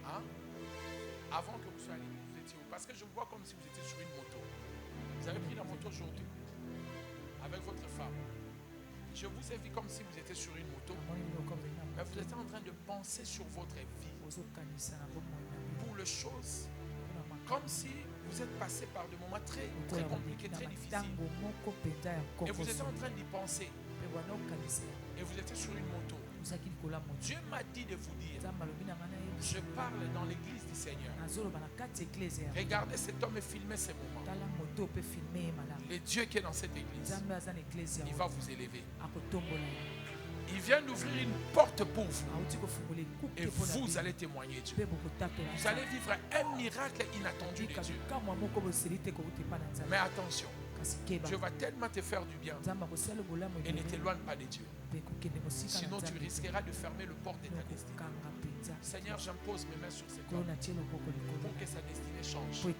A: Hein? Avant que vous soyez à l'église, vous étiez où? Parce que je vous vois comme si vous étiez sur une moto. Vous avez pris la moto aujourd'hui avec votre femme. Je vous ai vu comme si vous étiez sur une moto. Mais vous étiez en train de penser sur votre vie. Pour les choses. Comme si vous êtes passé par des moments très, très compliqués, très difficiles. Et vous étiez en train d'y penser. Et vous étiez sur une moto. Dieu m'a dit de vous dire, je parle dans l'église du Seigneur. Regardez cet homme et filmez ces moments. Le Dieu qui est dans cette église, il va vous élever. Il vient d'ouvrir une porte pour vous. Et vous allez témoigner Dieu. Vous allez vivre un miracle inattendu de Dieu. Mais attention, Dieu va tellement te faire du bien et ne t'éloigne pas de Dieu. Sinon, tu risqueras de fermer le port de ta destinée. Seigneur, j'impose mes mains sur cet homme pour que sa destinée change. Et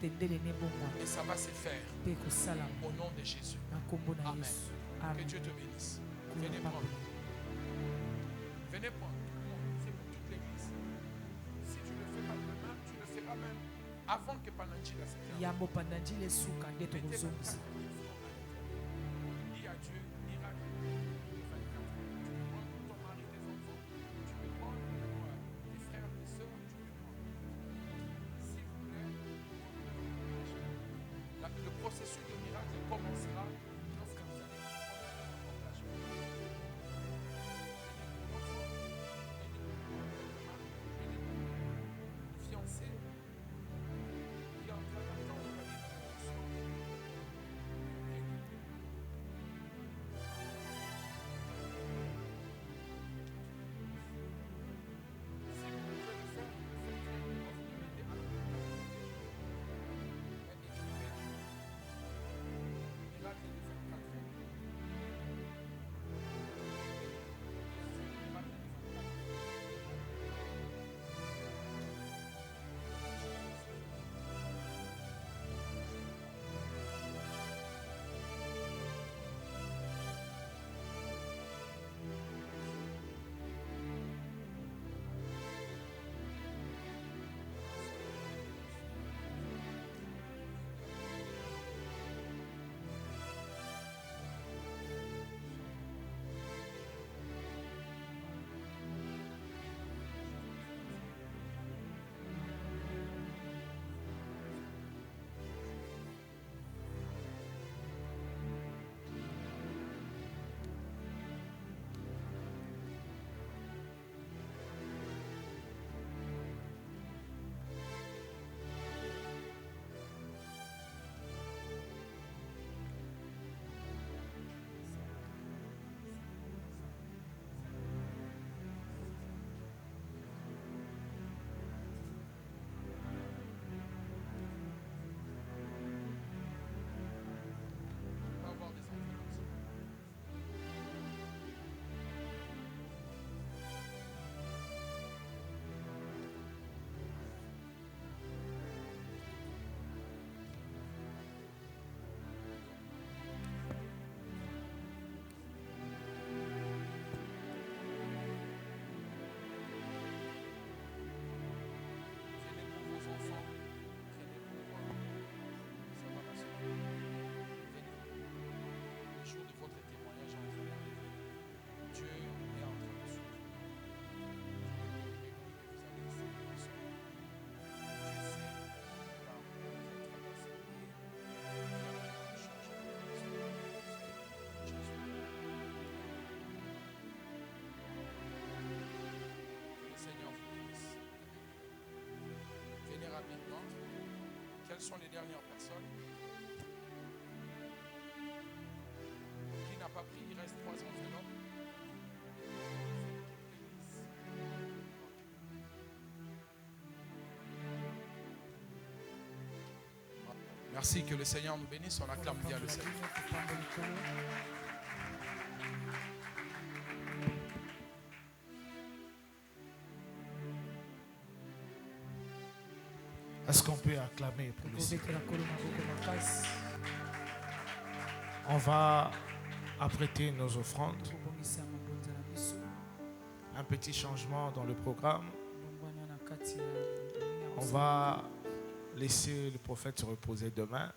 A: ça va se faire au nom de Jésus. Amen. Que Dieu te bénisse. Venez prendre. Venez prendre. C'est pour toute l'église. Si tu ne le fais pas demain, tu le feras même avant que Pananji la s'éterne. Dis à Dieu, miracle. 24 heures. Tu peux prendre ton mari, tes enfants. Tu peux prendre tes frères, tes soeurs. Tu peux prendre. S'il vous plaît, le processus de miracle commencera lorsque vous allez prendre un engagement. Fiancé qui est en train d'attendre la divorce. Si vous pouvez le faire, faites-le. Mettez à la miracle de 24 heures. Quelles sont les dernières personnes qui n'a pas pris? Il reste 3 enveloppes. Merci, que le Seigneur nous bénisse. On acclame bien le Seigneur.
B: Est-ce qu'on peut acclamer pour le Seigneur? On va apprêter nos offrandes. Un petit changement dans le programme. On va laisser le prophète se reposer demain.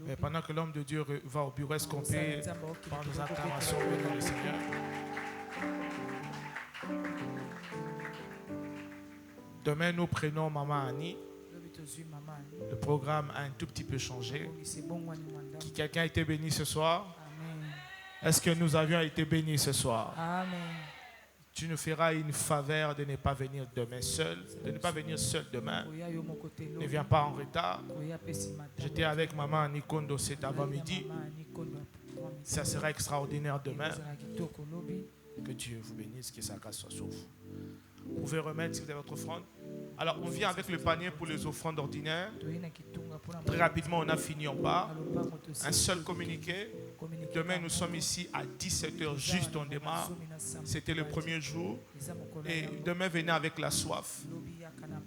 B: Mais pendant que l'homme de Dieu va au bureau, est-ce qu'on peut prendre nos acclamations bénir le Seigneur? Demain, nous prenons Maman Annie. Le programme a un tout petit peu changé. Quelqu'un a été béni ce soir? Est-ce que nous avions été bénis ce soir?
C: Amen.
B: Tu nous feras une faveur de ne pas venir demain seul, de ne pas venir seul demain. Ne viens pas en retard. J'étais avec Maman Annie Kondo cet avant-midi. Ça sera extraordinaire demain. Que Dieu vous bénisse, que sa grâce soit sur vous. Vous pouvez remettre, si vous avez votre offrande, Alors, on vient avec le panier pour les offrandes ordinaires. Très rapidement, on a fini en bas. Un seul communiqué. Demain, nous sommes ici à 17h, juste on démarre. C'était le premier jour. Et demain, venez avec la soif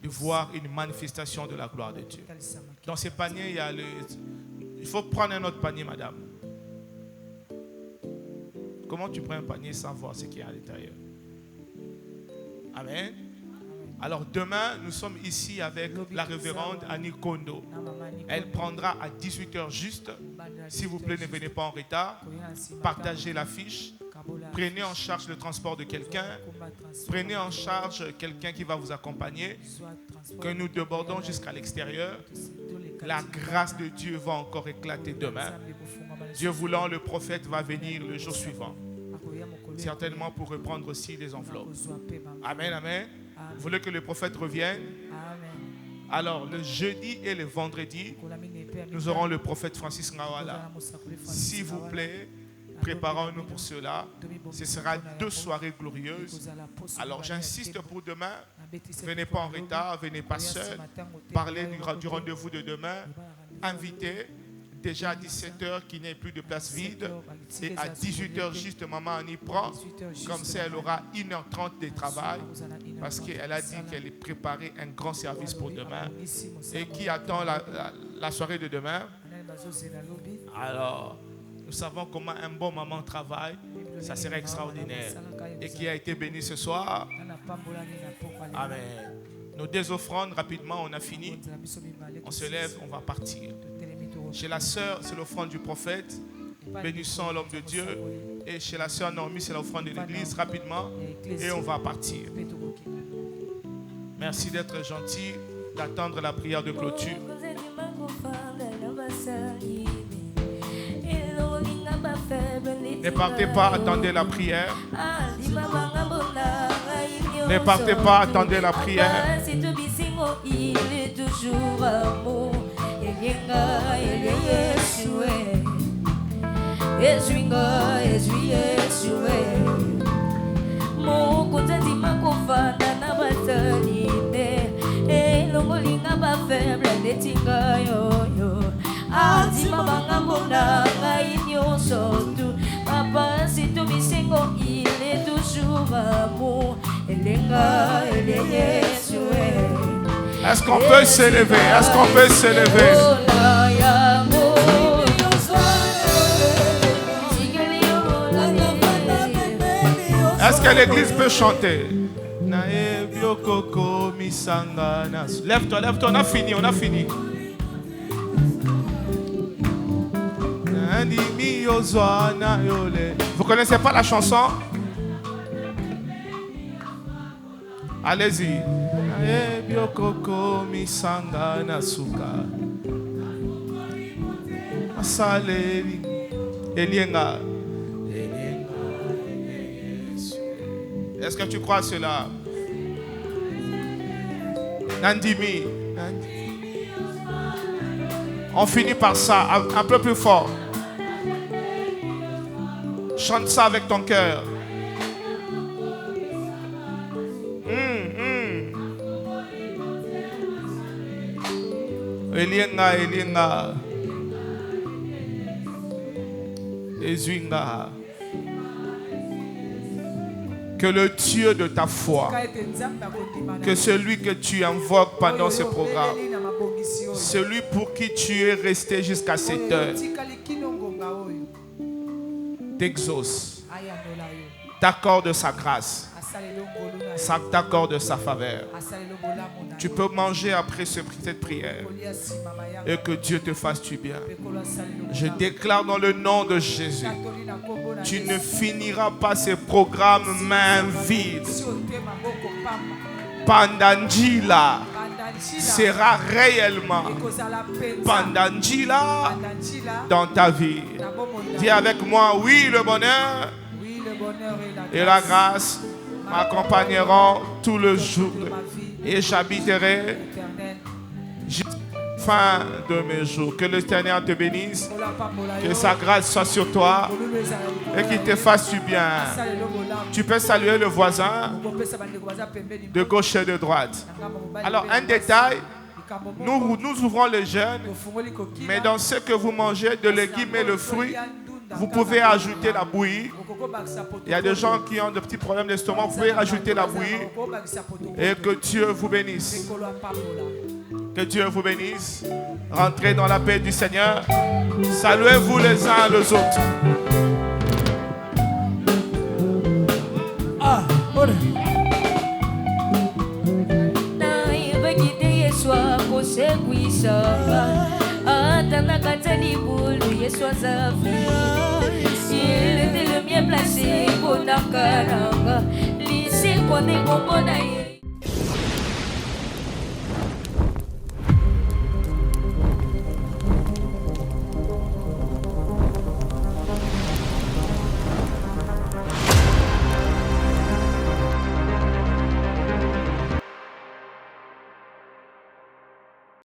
B: de voir une manifestation de la gloire de Dieu. Dans ces paniers, il y a le... Il faut prendre un autre panier, madame. Comment tu prends un panier sans voir ce qu'il y a à l'intérieur? Amen. Alors demain, nous sommes ici avec la révérende Annie Kondo. Elle prendra à 18h juste. S'il vous plaît, ne venez pas en retard. Partagez l'affiche. Prenez en charge le transport de quelqu'un. Prenez en charge quelqu'un qui va vous accompagner. Que nous débordons jusqu'à l'extérieur. La grâce de Dieu va encore éclater demain. Dieu voulant, le prophète va venir le jour suivant. Certainement pour reprendre aussi les enveloppes. Amen, amen. Vous voulez que le prophète revienne? Alors, le jeudi et le vendredi, nous aurons le prophète Francis Ngawala. S'il vous plaît, préparons-nous pour cela. Ce sera 2 soirées glorieuses. Alors, j'insiste pour demain. Venez pas en retard, venez pas seul. Parlez du rendez-vous de demain. Invitez. Déjà à 17h, qu'il n'y ait plus de place vide. Et à 18h, juste maman Annie prend. Comme ça, elle aura 1h30 de travail. Parce qu'elle a dit qu'elle est préparée un grand service pour demain. Et qui attend la soirée de demain. Alors, nous savons comment un bon maman travaille. Ça serait extraordinaire. Et qui a été béni ce soir. Amen. Nos 2 offrandes, rapidement, on a fini. On se lève, on va partir. Chez la sœur, c'est l'offrande du prophète. Bénissons l'homme de Dieu. Et chez la sœur Normie, c'est l'offrande de l'église. Rapidement. Et on va partir. Merci d'être gentil, d'attendre la prière de clôture. Ne partez pas, attendez la prière. Ne partez pas, attendez la prière. Il est toujours amour. Est-ce qu'on peut s'élever? Est-ce qu'on peut s'élever? Est-ce que l'église peut chanter? Lève-toi, lève-toi, on a fini, on a fini. Vous connaissez pas la chanson? Allez-y. Est-ce que tu crois à cela? Nandimi. On finit par ça, un peu plus fort. Chante ça avec ton cœur. Elienga, Elienga. Ezuinga. Que le Dieu de ta foi, que celui que tu invoques pendant ce programme, celui pour qui tu es resté jusqu'à cette heure, t'exauce, t'accorde sa grâce, t'accorde sa faveur. Tu peux manger après cette prière et que Dieu te fasse du bien. Je déclare dans le nom de Jésus, tu ne finiras pas ces programmes main vide. Pandangila sera réellement Pandangila dans ta vie. Dis avec moi, oui, le bonheur et la grâce m'accompagneront tout le jour et j'habiterai fin de mes jours. Que le Seigneur te bénisse, que sa grâce soit sur toi et qu'il te fasse du bien. Tu peux saluer le voisin de gauche et de droite. Alors, un détail, nous ouvrons les jeûnes, mais dans ce que vous mangez, de légumes et le fruit, vous pouvez ajouter la bouillie. Il y a des gens qui ont de petits problèmes d'estomac, vous pouvez ajouter la bouillie et que Dieu vous bénisse. Que Dieu vous bénisse. Rentrez dans la paix du Seigneur. Saluez-vous les uns les autres.
D: Il était le mieux placé pour Nakaranga. Lycée qu'on est bon